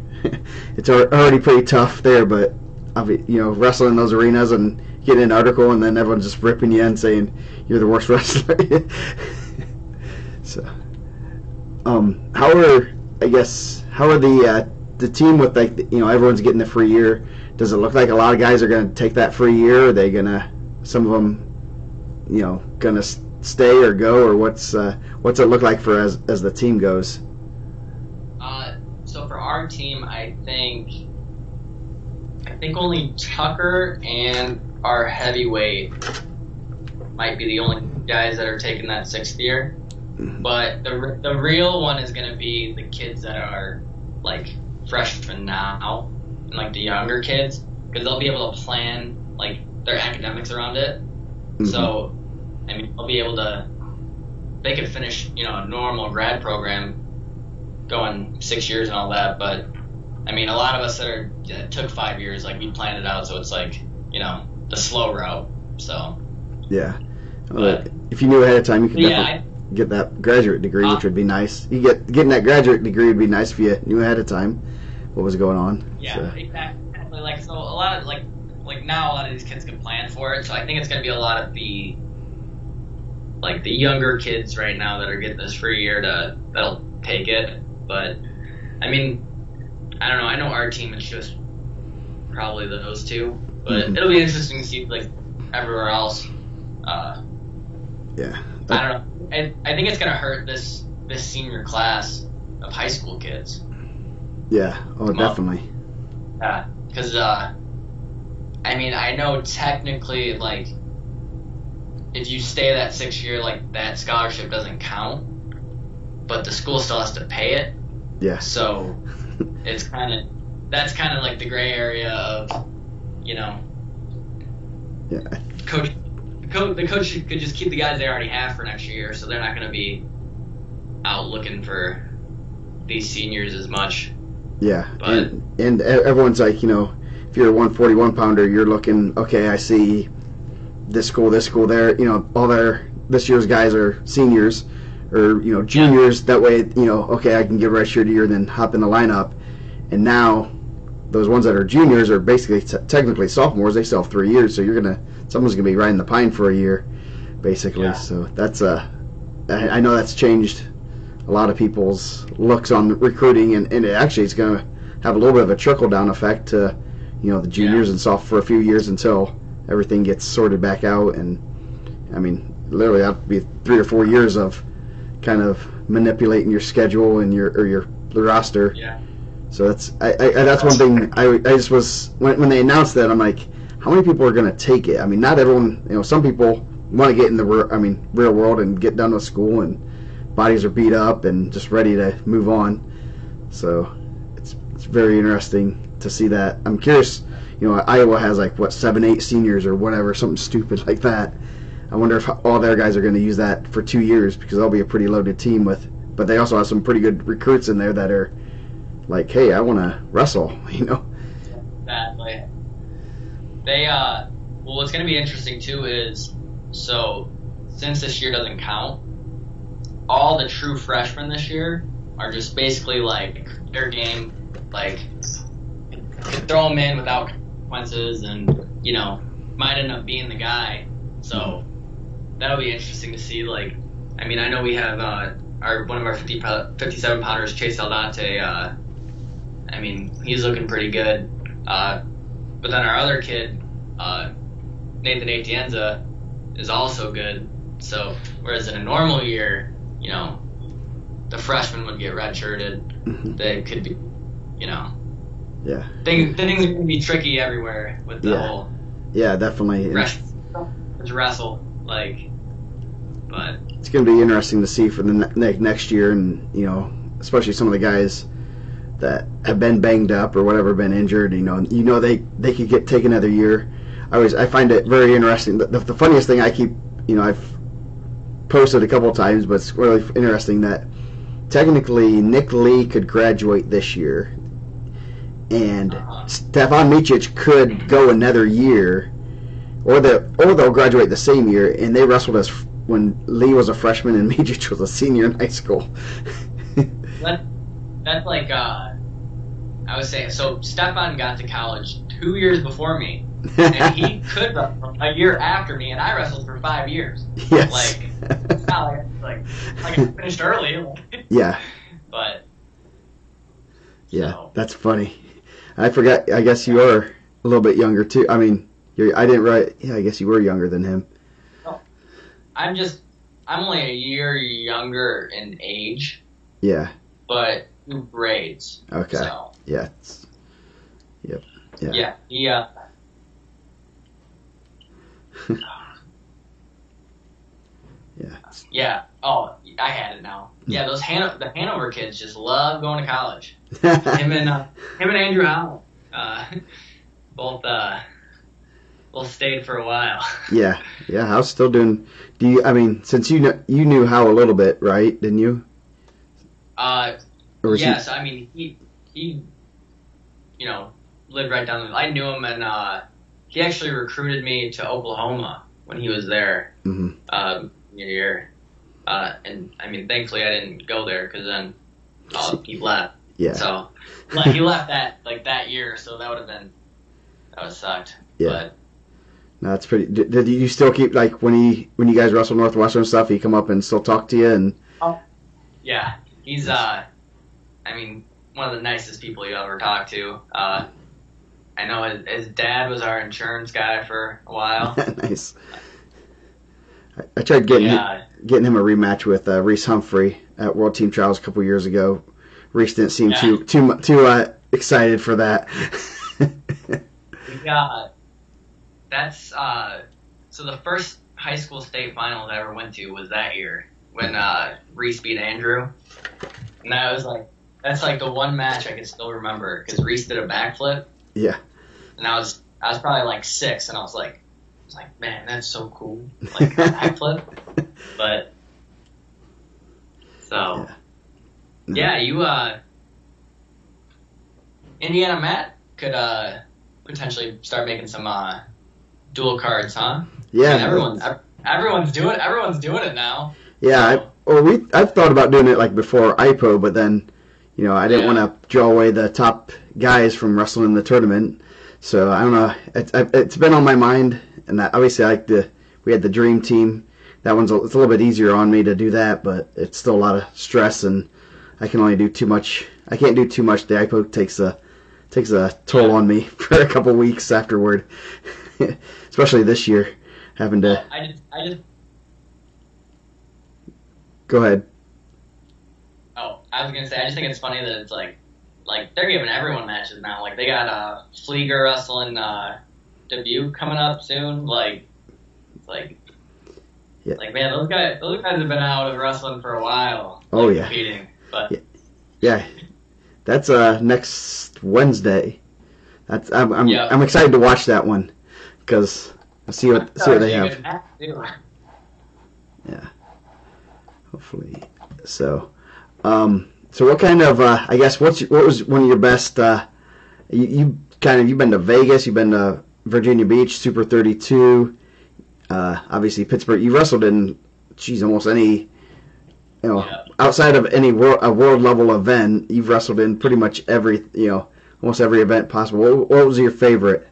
it's already pretty tough there, but wrestling in those arenas and getting an article and then everyone's just ripping you and saying you're the worst wrestler. So, how are the team with everyone's getting the free year? Does it look like a lot of guys are going to take that free year? Are they some of them, going to stay or go, or what's it look like for as the team goes? So for our team, I think only Tucker and our heavyweight might be the only guys that are taking that 6th year. But the real one is going to be the kids that are like freshmen now, and like the younger kids, because they'll be able to plan like their academics around it. Mm-hmm. So, I mean, they could finish a normal grad program going 6 years and all that, but I mean, a lot of us that took 5 years, like we planned it out, so it's like the slow route. So yeah, but if you knew ahead of time, you could definitely get that graduate degree, which would be nice. Getting that graduate degree would be nice if you knew ahead of time. what was going on. Yeah, So. exactly. Like, so a lot of now a lot of these kids can plan for it. So I think it's going to be a lot of the younger kids right now that are getting this free year that'll take it. But I mean, I don't know. I know our team is just probably those two, but it'll be interesting to see like everywhere else. Yeah. I don't know. I think it's going to hurt this senior class of high school kids. Yeah. Oh, definitely. Yeah, because I mean, I know technically, like, if you stay that 6 year, like, that scholarship doesn't count, but the school still has to pay it. Yeah. So that's kind of like the gray area of, you know, yeah. The coach could just keep the guys they already have for next year, so they're not going to be out looking for these seniors as much. Yeah, but and everyone's like, you know, if you're a 141 pounder, you're looking, okay, I see this school there, you know, this year's guys are seniors or, you know, juniors. Yeah. That way, you know, okay, I can get a redshirt year and then hop in the lineup. And now those ones that are juniors are basically technically sophomores. They still have 3 years, so someone's gonna be riding the pine for a year, basically. Yeah. So that's I know that's changed a lot of people's looks on recruiting, and it's going to have a little bit of a trickle-down effect to, you know, the juniors and soft for a few years until everything gets sorted back out. And, I mean, literally that would be 3 or 4 years of kind of manipulating your schedule and your roster. Yeah. So that's one thing I just was, when they announced that, I'm like, how many people are going to take it? I mean, not everyone, you know, some people want to get in the real world and get done with school, and bodies are beat up and just ready to move on. So it's very interesting to see that. I'm curious, you know, Iowa has like, 7-8 seniors or whatever, something stupid like that. I wonder if all their guys are going to use that for 2 years, because they'll be a pretty loaded team but they also have some pretty good recruits in there that are like, hey, I want to wrestle, you know. Exactly. They well, what's going to be interesting too is, so since this year doesn't count, all the true freshmen this year are just basically like their game, like throw them in without consequences, and you know, might end up being the guy. So that'll be interesting to see. Like, I mean, I know we have one of our 57 pounders, Chase Aldante. I mean, he's looking pretty good. But then our other kid, Nathan Atienza, is also good. So whereas in a normal year, you know, the freshmen would get redshirted. They could be, you know. Yeah. Things are going to be tricky everywhere with the whole. Yeah, definitely. Wrestle, like, but. It's going to be interesting to see for the next year, and, you know, especially some of the guys that have been banged up or whatever, been injured, you know they could take another year. I find it very interesting. The funniest thing I've posted a couple of times, but it's really interesting that technically Nick Lee could graduate this year, and Stefan Micic could go another year, or they'll graduate the same year, and they wrestled us when Lee was a freshman and Micic was a senior in high school. That's like, I was saying, so Stefan got to college 2 years before me, and he could wrestle a year after me, and I wrestled for 5 years. Yes. Like, it's not like I finished early. Yeah. But. Yeah, so. That's funny. I forgot, I guess you are a little bit younger, too. I mean, I didn't write, yeah, I guess you were younger than him. No, I'm only a year younger in age. Yeah. But 2 grades. Okay. So. Yeah. Yep. Yeah. Yeah. Yeah. Yeah. Oh, I had it now. Yeah, the Hanover kids just love going to college. him and Andrew Howell, both stayed for a while. Yeah. How's still doing? Since you knew Howell a little bit, right? Didn't you? Yes. I mean, he you know, lived right down the. I knew him, and he actually recruited me to Oklahoma when he was there. Mm-hmm. Year. And I mean, thankfully I didn't go there, because then he left. Yeah. So like he left that year, so that would have sucked. Yeah. But No, that's pretty. Did you still keep like when you guys wrestled Northwestern and stuff? He come up and still talk to you and. yeah, he's I mean, one of the nicest people you ever talk to. I know his dad was our insurance guy for a while. Nice. I tried getting him a rematch with Reese Humphrey at World Team Trials a couple years ago. Reese didn't seem too excited for that. That's so the first high school state finals I ever went to was that year when Reese beat Andrew, and that's like the one match I can still remember because Reese did a backflip. Yeah. And I was probably like 6, and I was like, man, that's so cool, like a backflip. But so yeah, you IndianaMat could potentially start making some dual cards, huh? Yeah. I mean, everyone's doing it now. Yeah. I've thought about doing it like before IPO, but then I didn't want to draw away the top guys from wrestling in the tournament. So I don't know. It's been on my mind, and obviously we had the dream team. That it's a little bit easier on me to do that, but it's still a lot of stress, and I can only do too much. I can't do too much. The IPO takes a toll on me for a couple weeks afterward, especially this year, having to. I just. Go ahead. Oh, I was gonna say I just think it's funny that it's like they're giving everyone matches now. Like they got Flieger wrestling Dubuque coming up soon. Yeah. Like man, those guys have been out of wrestling for a while. Oh yeah. Competing, but yeah. That's next Wednesday. I'm excited to watch that one because I'll see what they have. Yeah. Hopefully. So what kind of I guess what was one of your best you've been to Vegas, you've been to Virginia Beach, Super 32, obviously Pittsburgh. You wrestled in almost any outside of any world level event, you've wrestled in pretty much almost every event possible. What was your favorite?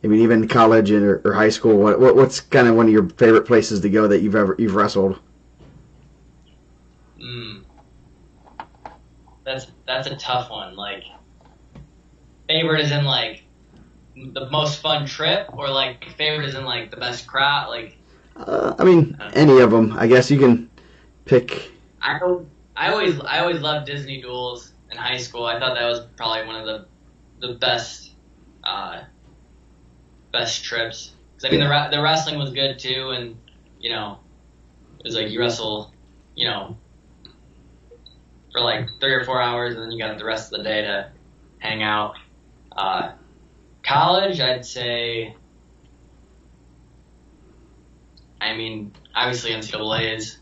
I mean, even college or high school. What's kind of one of your favorite places to go that you've wrestled? That's a tough one. Like, favorite is in like the most fun trip, or like favorite is in like the best crowd. Like, I mean, any of them. I guess you can pick. I always loved Disney duels in high school. I thought that was probably one of the best trips. 'Cause, I mean, the wrestling was good too, and it was like you wrestle, for like 3 or 4 hours, and then you got the rest of the day to hang out. College, I'd say. I mean, obviously NCAA's,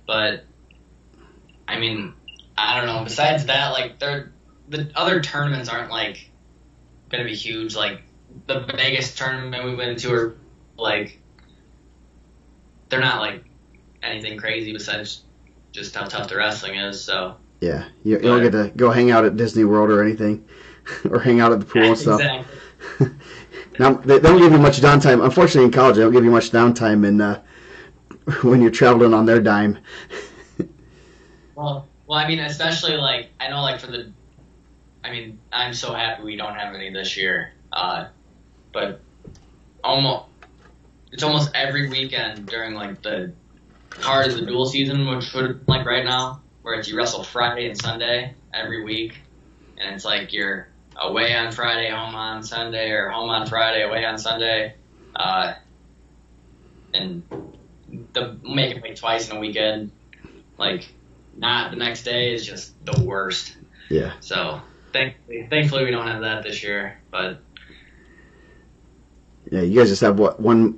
but I mean, I don't know. Besides that, like, the other tournaments aren't like gonna be huge. Like the Vegas tournament we went to, are like they're not like anything crazy besides just how tough the wrestling is. So yeah, you don't get to go hang out at Disney World or anything, or hang out at the pool and stuff. Exactly. Now they don't give you much downtime. Unfortunately, in college, they don't give you much downtime when you're traveling on their dime. Well, I mean, especially like I know, like I'm so happy we don't have any this year. But it's almost every weekend during like the heart of the dual season, which would like right now, where it's you wrestle Friday and Sunday every week, and it's like you're away on Friday, home on Sunday, or home on Friday, away on Sunday, and make it like twice in a weekend, like not the next day is just the worst. Yeah. So thankfully we don't have that this year, but. Yeah, you guys just have one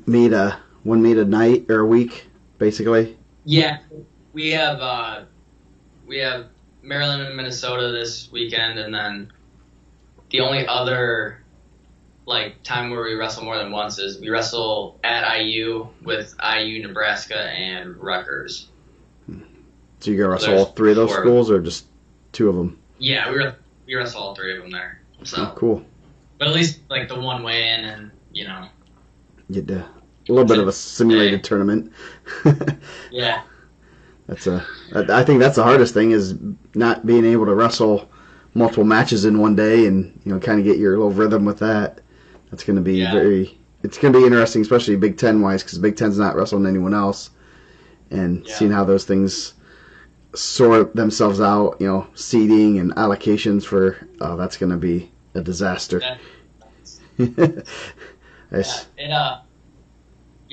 meet a night or a week, basically. Yeah, we have Maryland and Minnesota this weekend, and then the only other like time where we wrestle more than once is we wrestle at IU with IU, Nebraska, and Rutgers. So you gonna wrestle all 3 of those schools, or just 2 of them? Yeah, we wrestled all three of them there. Oh, So, cool. but at least like the one way in, and Get a little bit of a simulated tournament. yeah, I think that's the hardest thing is not being able to wrestle multiple matches in one day and kind of get your little rhythm with that. That's going to be it's going to be interesting, especially Big Ten wise, because Big Ten's not wrestling anyone else, and seeing how those things sort themselves out, seeding and allocations for that's going to be a disaster. Nice.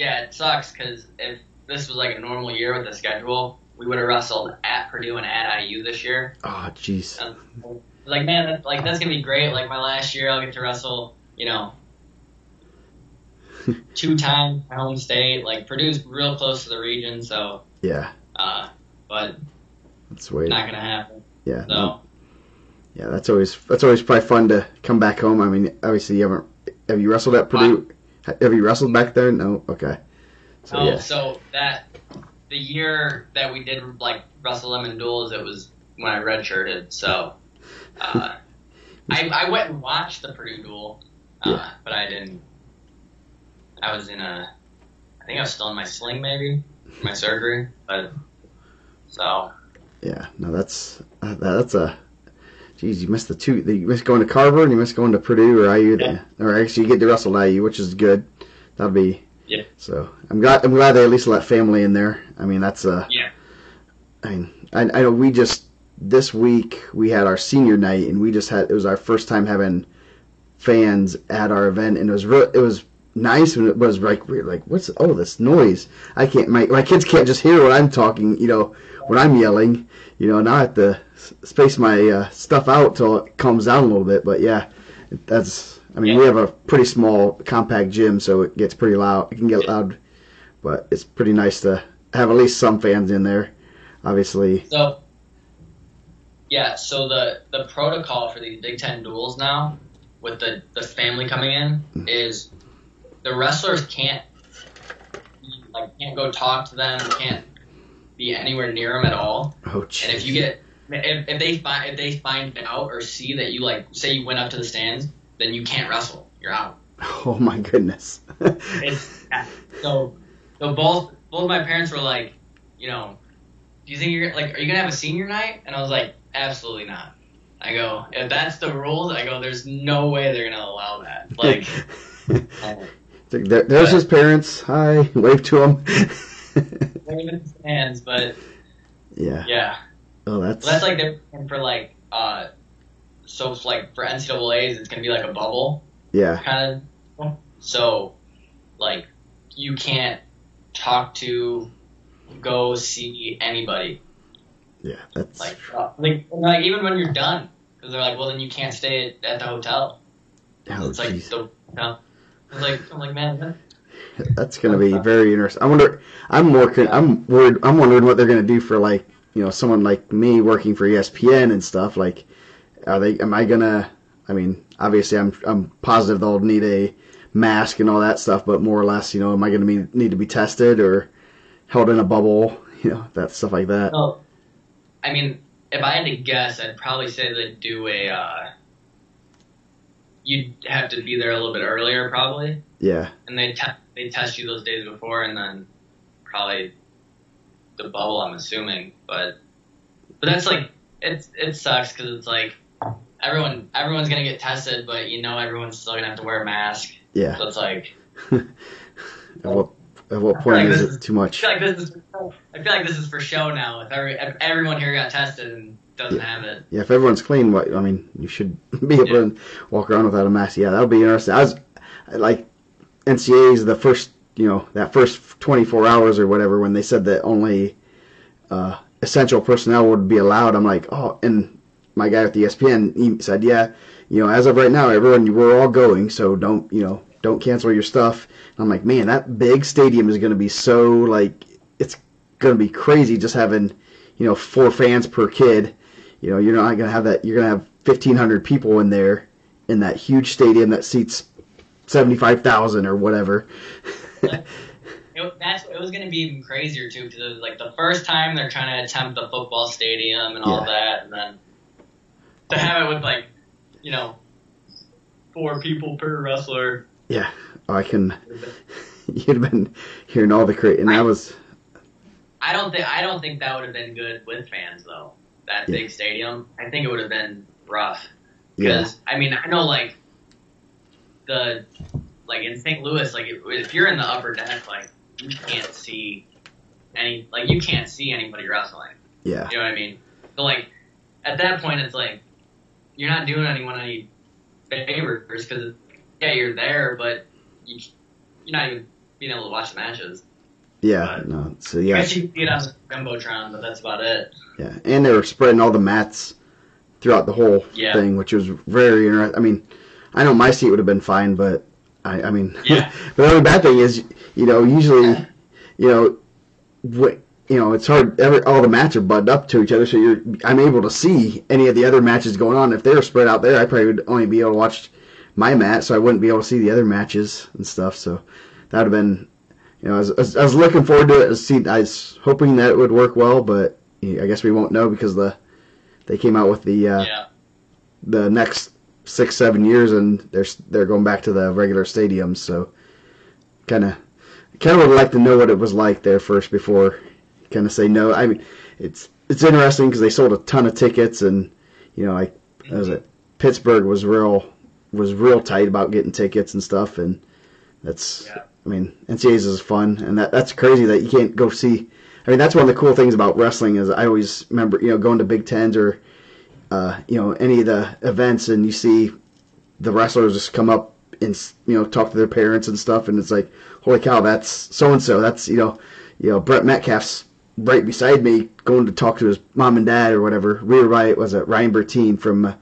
It sucks because if this was like a normal year with the schedule, we would have wrestled at Purdue and at IU this year. Oh, jeez. Like, man, that's gonna be great. Like my last year, I'll get to wrestle, 2 times my home state. Like Purdue's real close to the region, so yeah. But that's not gonna happen. Yeah. So. No. Yeah, that's always probably fun to come back home. I mean, obviously have you wrestled at Purdue? Have you wrestled back there? No. Okay. So the year that we did like wrestle them in duels, it was when I redshirted. So I went and watched the Purdue duel, but I didn't. I was I think I was still in my sling maybe, my surgery, but so. Yeah, no, that's a. Geez, you missed you missed going to Carver and you missed going to Purdue or IU. Yeah. Or actually, you get to wrestle at IU, which is good. That'll be. Yeah. So I'm glad they at least let family in there. I mean, that's Yeah. I mean, I know this week we had our senior night and it was our first time having fans at our event and it was nice and it was like weird, like what's this noise? I can't my kids can't just hear what I'm talking, when I'm yelling, now I have to space my stuff out till it calms down a little bit. But yeah, we have a pretty small compact gym, so it gets pretty loud. It can get loud, but it's pretty nice to have at least some fans in there, obviously. So the protocol for these Big Ten duels now, with the family coming in, is the wrestlers can't go talk to them, can't be anywhere near them at all. Oh, geez. And if you get if they find out or see that you say you went up to the stands, then you can't wrestle. You're out. Oh my goodness. So both my parents were like, do you think are you gonna have a senior night? And I was like, absolutely not. I go, if that's the rules, there's no way they're gonna allow that. Like, there's his parents. Hi, wave to them. Wave in the stands, but yeah. Oh, that's like they're for so for NCAA's, it's gonna be like a bubble. Yeah. Kind of. So, you can't go see anybody. Yeah, that's even when you're done, because they're like, well, then you can't stay at the hotel. Oh, it's like the hotel. I'm like, man. That's going to be very interesting. I'm wondering what they're going to do for someone like me working for ESPN and stuff. Like, obviously I'm positive they'll need a mask and all that stuff, but more or less, am I going to need to be tested or held in a bubble, that stuff like that. Well, if I had to guess, I'd probably say they'd do you'd have to be there a little bit earlier, probably. Yeah. And they test you those days before, and then probably the bubble, I'm assuming. But that's it sucks because it's like everyone's gonna get tested, but everyone's still gonna have to wear a mask. Yeah. So it's like. At what point is it too much? I feel like this is for show now. If everyone here got tested and doesn't have it. Yeah, if everyone's clean, you should be able to walk around without a mask. Yeah, that'll be interesting. I was NCAA's the first, that first 24 hours or whatever when they said that only essential personnel would be allowed. I'm like, oh, and my guy at the ESPN, he said, yeah, as of right now, we're all going, so don't cancel your stuff. And I'm like, man, that big stadium is going to be so, it's going to be crazy just having, 4 fans per kid. You're not going to have that. You're going to have 1,500 people in there in that huge stadium that seats 75,000 or whatever. It was going to be even crazier, too, because the first time they're trying to attempt the football stadium and all that, and then to have it with like, 4 people per wrestler. Yeah, I can. You'd have been hearing all the crazy, and that was. I don't think that would have been good with fans though. That big stadium, I think it would have been rough. Because I mean, I know like in St. Louis, like if you're in the upper deck, like you can't see anybody wrestling. Yeah. You know what I mean? So like at that point, it's like you're not doing anyone any favors because you're there, but you're not even being able to watch the matches. Yeah, no. So yeah, I guess you can see it on the Jumbotron, but that's about it. Yeah, and they were spreading all the mats throughout the whole thing, which was very interesting. I mean, I know my seat would have been fine, but I mean, but the only bad thing is, usually, it's hard. All the mats are butted up to each other, so I'm able to see any of the other matches going on. If they were spread out there, I probably would only be able to watch my mat, so I wouldn't be able to see the other matches and stuff. So that would have been, I was looking forward to it. I was hoping that it would work well, but I guess we won't know because they came out with the next 6-7 years, and they're going back to the regular stadiums. So kind of would like to know what it was like there first before kind of say no. I mean, it's interesting because they sold a ton of tickets, and Pittsburgh was real tight about getting tickets and stuff, and that's I mean, NCAAs is fun, and that's crazy that you can't go see. I mean, that's one of the cool things about wrestling is I always remember, going to Big Tens or, any of the events, and you see the wrestlers just come up and, talk to their parents and stuff, and it's like, holy cow, that's so-and-so. That's, Brett Metcalf's right beside me going to talk to his mom and dad or whatever. We were Ryan Bertine from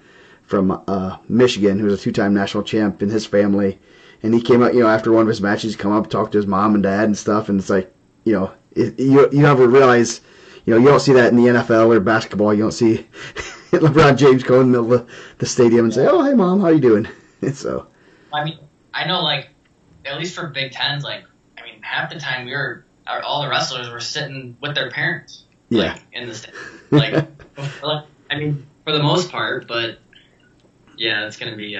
Michigan, who was a 2-time national champ, and his family. And he came up, after one of his matches, come up, talk to his mom and dad and stuff, and it's like, you never realize, you don't see that in the NFL or basketball. You don't see LeBron James go in the middle of the stadium and say, "Oh, hey, mom, how you doing?" So. I mean, I know, like, at least for Big Tens, like, I mean, half the time all the wrestlers were sitting with their parents, like, in the stadium. Like, I mean, for the most part, but yeah, it's gonna be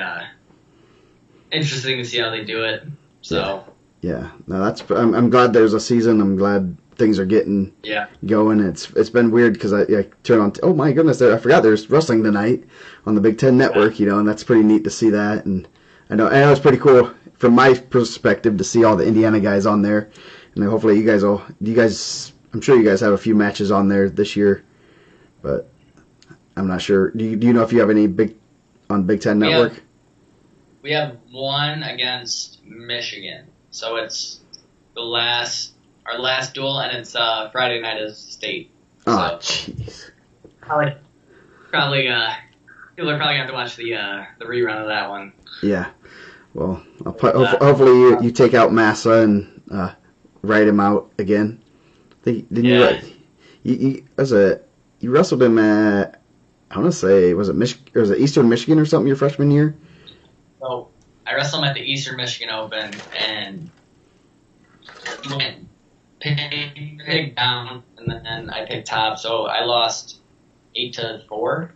interesting to see how they do it. So. Yeah. No, I'm glad there's a season. I'm glad things are getting going. It's been weird because I turn on. Oh my goodness! I forgot there's wrestling tonight on the Big Ten Network. And that's pretty neat to see that. And I know it's pretty cool from my perspective to see all the Indiana guys on there. And hopefully you guys. I'm sure you guys have a few matches on there this year, but I'm not sure. Do you know if you have any on Big Ten Network? We have one against Michigan. So it's our last duel, and it's Friday night as state. Oh, jeez. Probably, people are probably going to have to watch the rerun of that one. Yeah. Well, hopefully you take out Massa and write him out again. You wrestled him at, I want to say, was it Eastern Michigan or something your freshman year? So I wrestled him at the Eastern Michigan Open, and went pig down, and then I picked top, so I lost 8-4.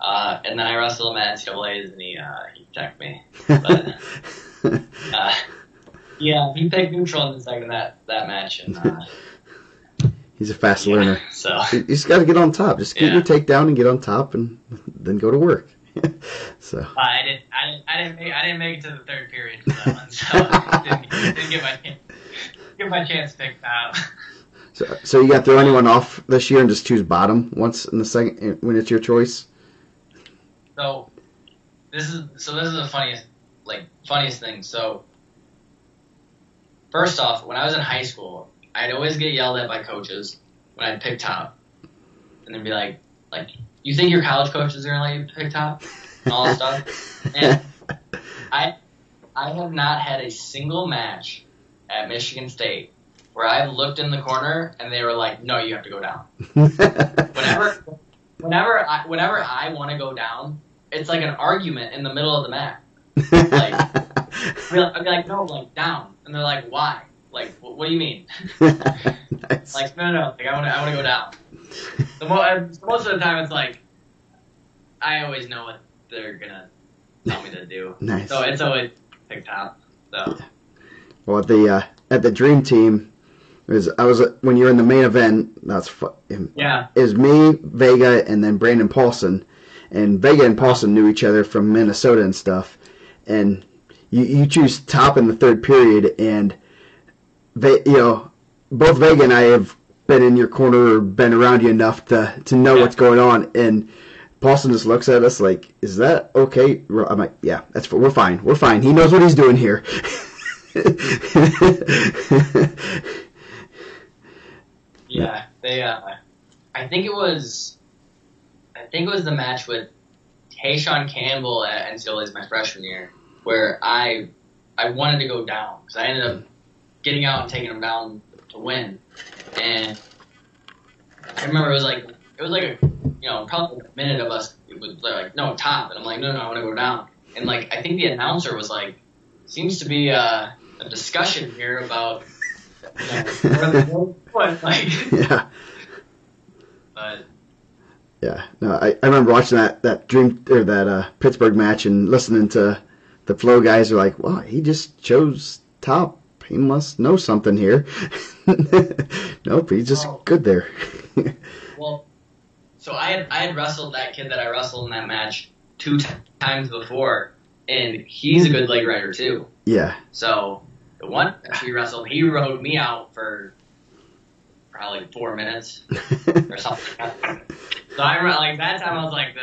And then I wrestled him at NCAA's, and he checked me. But he picked neutral in the second that match, and he's a fast learner. So you just got to get on top. Just get your takedown and get on top, and then go to work. So I didn't make it to the third period for that one, so didn't get my chance picked out. So you got to throw anyone off this year and just choose bottom once in the second when it's your choice. So this is the funniest thing. So first off, when I was in high school, I'd always get yelled at by coaches when I'd pick top, and they'd be like, you think your college coaches are gonna let you pick top and all that stuff? And I have not had a single match at Michigan State where I've looked in the corner and they were like, "No, you have to go down." Whenever I want to go down, it's like an argument in the middle of the mat. Like, I'd be like, "No, like down," and they're like, "Why? Like, what do you mean?" Nice. Like, no, like I want to go down. So most of the time, it's like I always know what they're gonna tell me to do. Nice. So it's always pick top. So. Well, at the Dream Team, when you were in the main event. Yeah. It was me, Vega, and then Brandon Paulson, and Vega and Paulson knew each other from Minnesota and stuff, and you choose top in the third period, and both Vega and I have been in your corner or been around you enough to know what's going on, and Paulson just looks at us like, "Is that okay?" I'm like, "Yeah, we're fine. We're fine. He knows what he's doing here." Yeah, they. I think it was the match with Tayshaun Campbell at NCAA's my freshman year, where I wanted to go down because I ended up getting out and taking him down to win, and I remember it was like probably a minute of us. It was like no top, and I'm like no, I want to go down, and like I think the announcer was like, seems to be a discussion here about. Yeah. But yeah, no, I remember watching that Dream or that Pittsburgh match and listening to the Flow guys are like, "Wow, he just chose top. He must know something here." Nope, he's just good there. Well, so I had wrestled that kid that I wrestled in that match 2 times before, and he's a good leg rider too. Yeah. So the one we wrestled, he rode me out for probably 4 minutes or something. So I remember, like, that time I was like,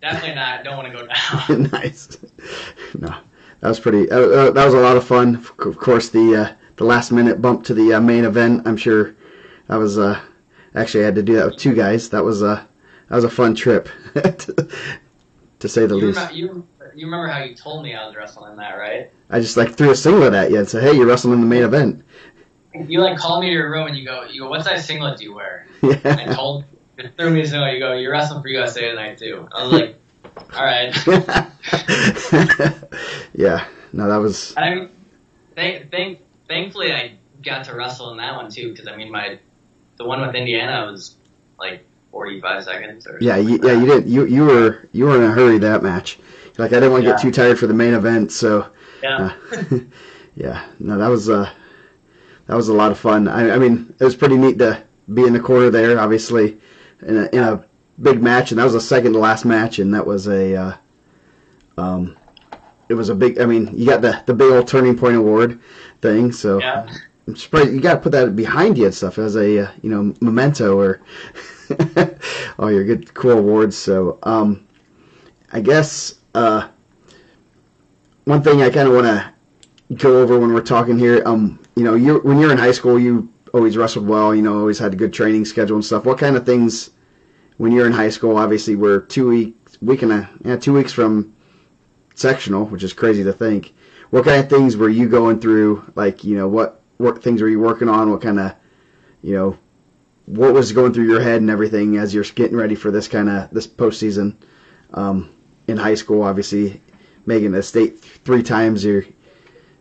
definitely not, don't want to go down. Nice. No, that was pretty. That was a lot of fun. Of course, the last minute bump to the main event. I'm sure that was actually I had to do that with 2 guys. That was a fun trip, to say the least. You remember how you told me I was wrestling in that, right? I just threw a singlet at you and said, "Hey, you're wrestling in the main event." You called me to your room and you go, "What size singlet do you wear?" Yeah. And I threw me a singlet. You go, "You're wrestling for USA tonight too." I was like, "All right." Yeah. No, that was. I mean, thankfully I got to wrestle in that one too, because I mean the one with Indiana was like 45 seconds. Or yeah, you did. You were in a hurry that match. I didn't want to get too tired for the main event, so. Yeah. Yeah. No, that was a lot of fun. I mean, it was pretty neat to be in the corner there, obviously, in a big match, and that was the second to last match, and that was it was a big. I mean, you got the big old turning point award thing, so Yeah. I'm surprised you got to put that behind you and stuff as a memento or all your good cool awards. So I guess one thing I kind of want to go over when we're talking here, when you're in high school, you always wrestled well, always had a good training schedule and stuff. What kind of things, when you're in high school, obviously we're 2 weeks from sectional, which is crazy to think. What kind of things were you going through? Like, what things were you working on? What kind of, what was going through your head and everything as you're getting ready for this postseason in high school? Obviously, making the state 3 times.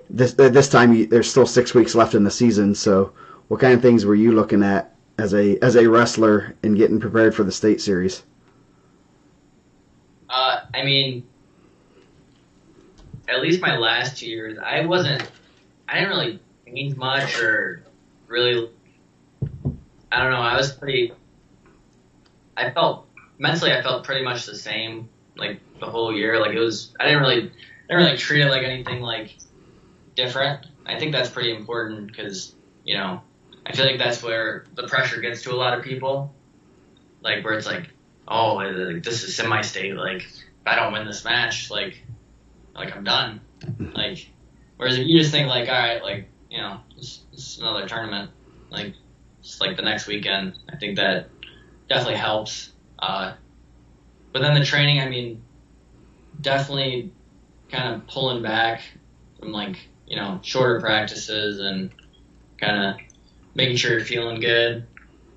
This time there's still 6 weeks left in the season. So, what kind of things were you looking at as a wrestler and getting prepared for the state series? I mean, at least my last 2 years, I didn't really change much or really, I don't know, mentally I felt pretty much the same, like, the whole year. Like, I didn't really treat it like anything, like, different. I think that's pretty important because, I feel like that's where the pressure gets to a lot of people. Like, where it's like, oh, this is semi-state, like, if I don't win this match, like I'm done. Like, whereas if you just think, like, all right, like, this is another tournament, like, just like the next weekend, I think that definitely helps. But then the training, I mean, definitely kind of pulling back from, like, shorter practices and kind of making sure you're feeling good.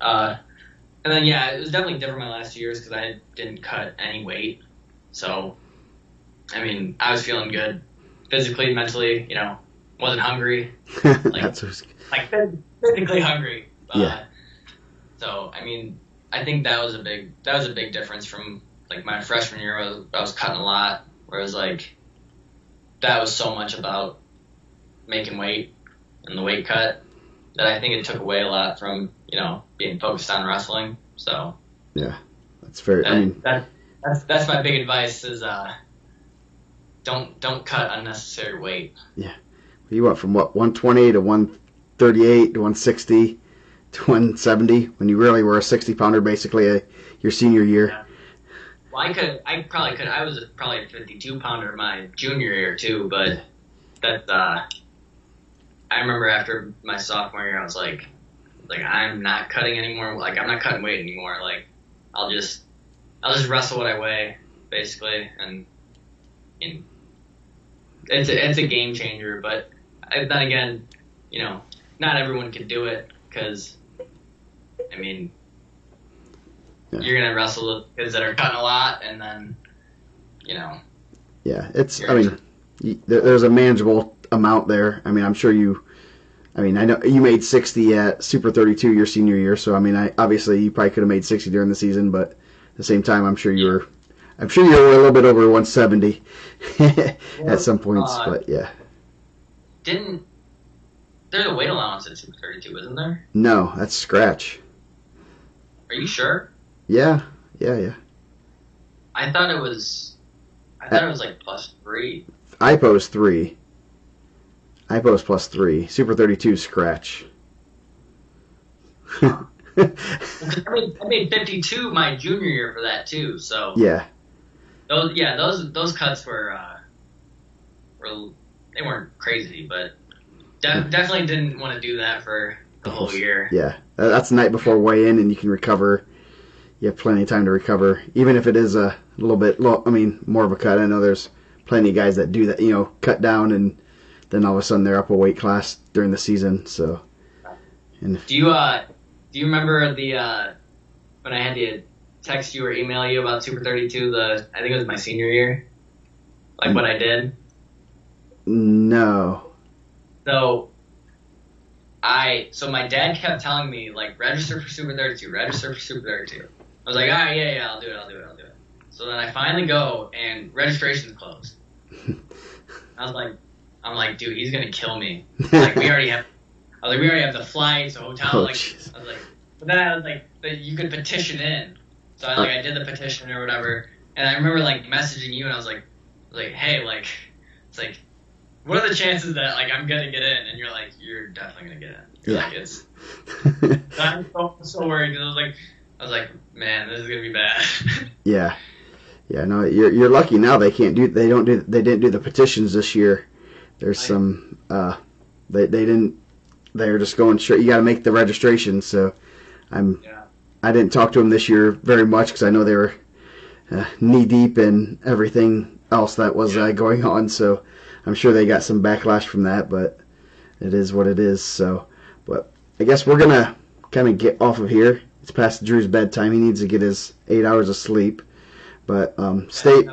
And then, yeah, it was definitely different my last 2 years because I didn't cut any weight. So, I mean, I was feeling good physically, mentally, wasn't hungry. Like, physically hungry. Yeah. So, I mean, I think that was a big difference from like my freshman year. I was cutting a lot, whereas like that was so much about making weight and the weight cut that I think it took away a lot from being focused on wrestling. So yeah, that's very. That's my big advice is don't cut unnecessary weight. Yeah, you went from 120 to 138 to 160 to 170 when you really were a 60-pounder basically your senior year. Yeah. Well, I probably could. I was probably a 52-pounder my junior year too, but that I remember after my sophomore year, I was like I'm not cutting anymore. Like I'm not cutting weight anymore. Like I'll just wrestle what I weigh basically, and it's a game changer. But then again, not everyone can do it because you're gonna wrestle with kids that are cutting a lot, and then yeah, there's a manageable amount there. I'm sure I know you made 60 at Super 32 your senior year, so obviously you probably could have made 60 during the season, but at the same time I'm sure you were a little bit over 170 at some points, but yeah. There's a weight allowance at Super 32, isn't there? No, that's scratch. Are you sure? Yeah. I thought it was like +3. IPO's 3. IPO's +3. Super 32 scratch. I made 52 my junior year for that too. So yeah. Those cuts were they weren't crazy, but definitely didn't want to do that for the whole year. Yeah, that's the night before weigh-in, and you can recover. You have plenty of time to recover, even if it is a little bit more of a cut. I know there's plenty of guys that do that, cut down, and then all of a sudden they're up a weight class during the season. So, do you remember when I had to text you or email you about Super 32? I think it was my senior year. Like what I did. No. So my dad kept telling me like register for Super 32, register for Super 32. I was like, yeah, I'll do it. So then I finally go and registration's closed. I'm like, dude, he's gonna kill me. Like we already have the flights, the hotel. Geez. But then I was like, but you could petition in. So I did the petition or whatever, and I remember like messaging you, and I was like, hey, like, it's like, what are the chances that like I'm gonna get in? And you're like, you're definitely gonna get in. You're like, it's. I'm so worried because I was like, man, this is gonna be bad. Yeah. No, you're lucky now. They didn't do the petitions this year. There's some they didn't. They're just going straight. You got to make the registration. So I didn't talk to them this year very much because I know they were knee deep in everything else that was going on. So I'm sure they got some backlash from that, but it is what it is. So, but I guess we're gonna kind of get off of here. It's past Drew's bedtime. He needs to get his 8 hours of sleep. But stay.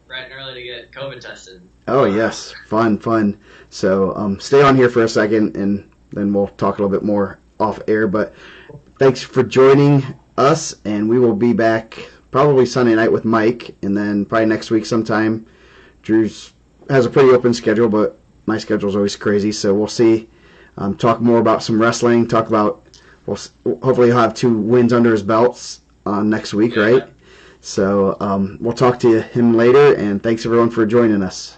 Bright and early to get COVID tested. Oh yes, fun. So stay on here for a second, and then we'll talk a little bit more off air. But thanks for joining us, and we will be back probably Sunday night with Mike, and then probably next week sometime. Drew's has a pretty open schedule, but my schedule's always crazy, so we'll see. Talk more about some wrestling. Hopefully he'll have 2 wins under his belts next week, right? So we'll talk to him later, and thanks everyone for joining us.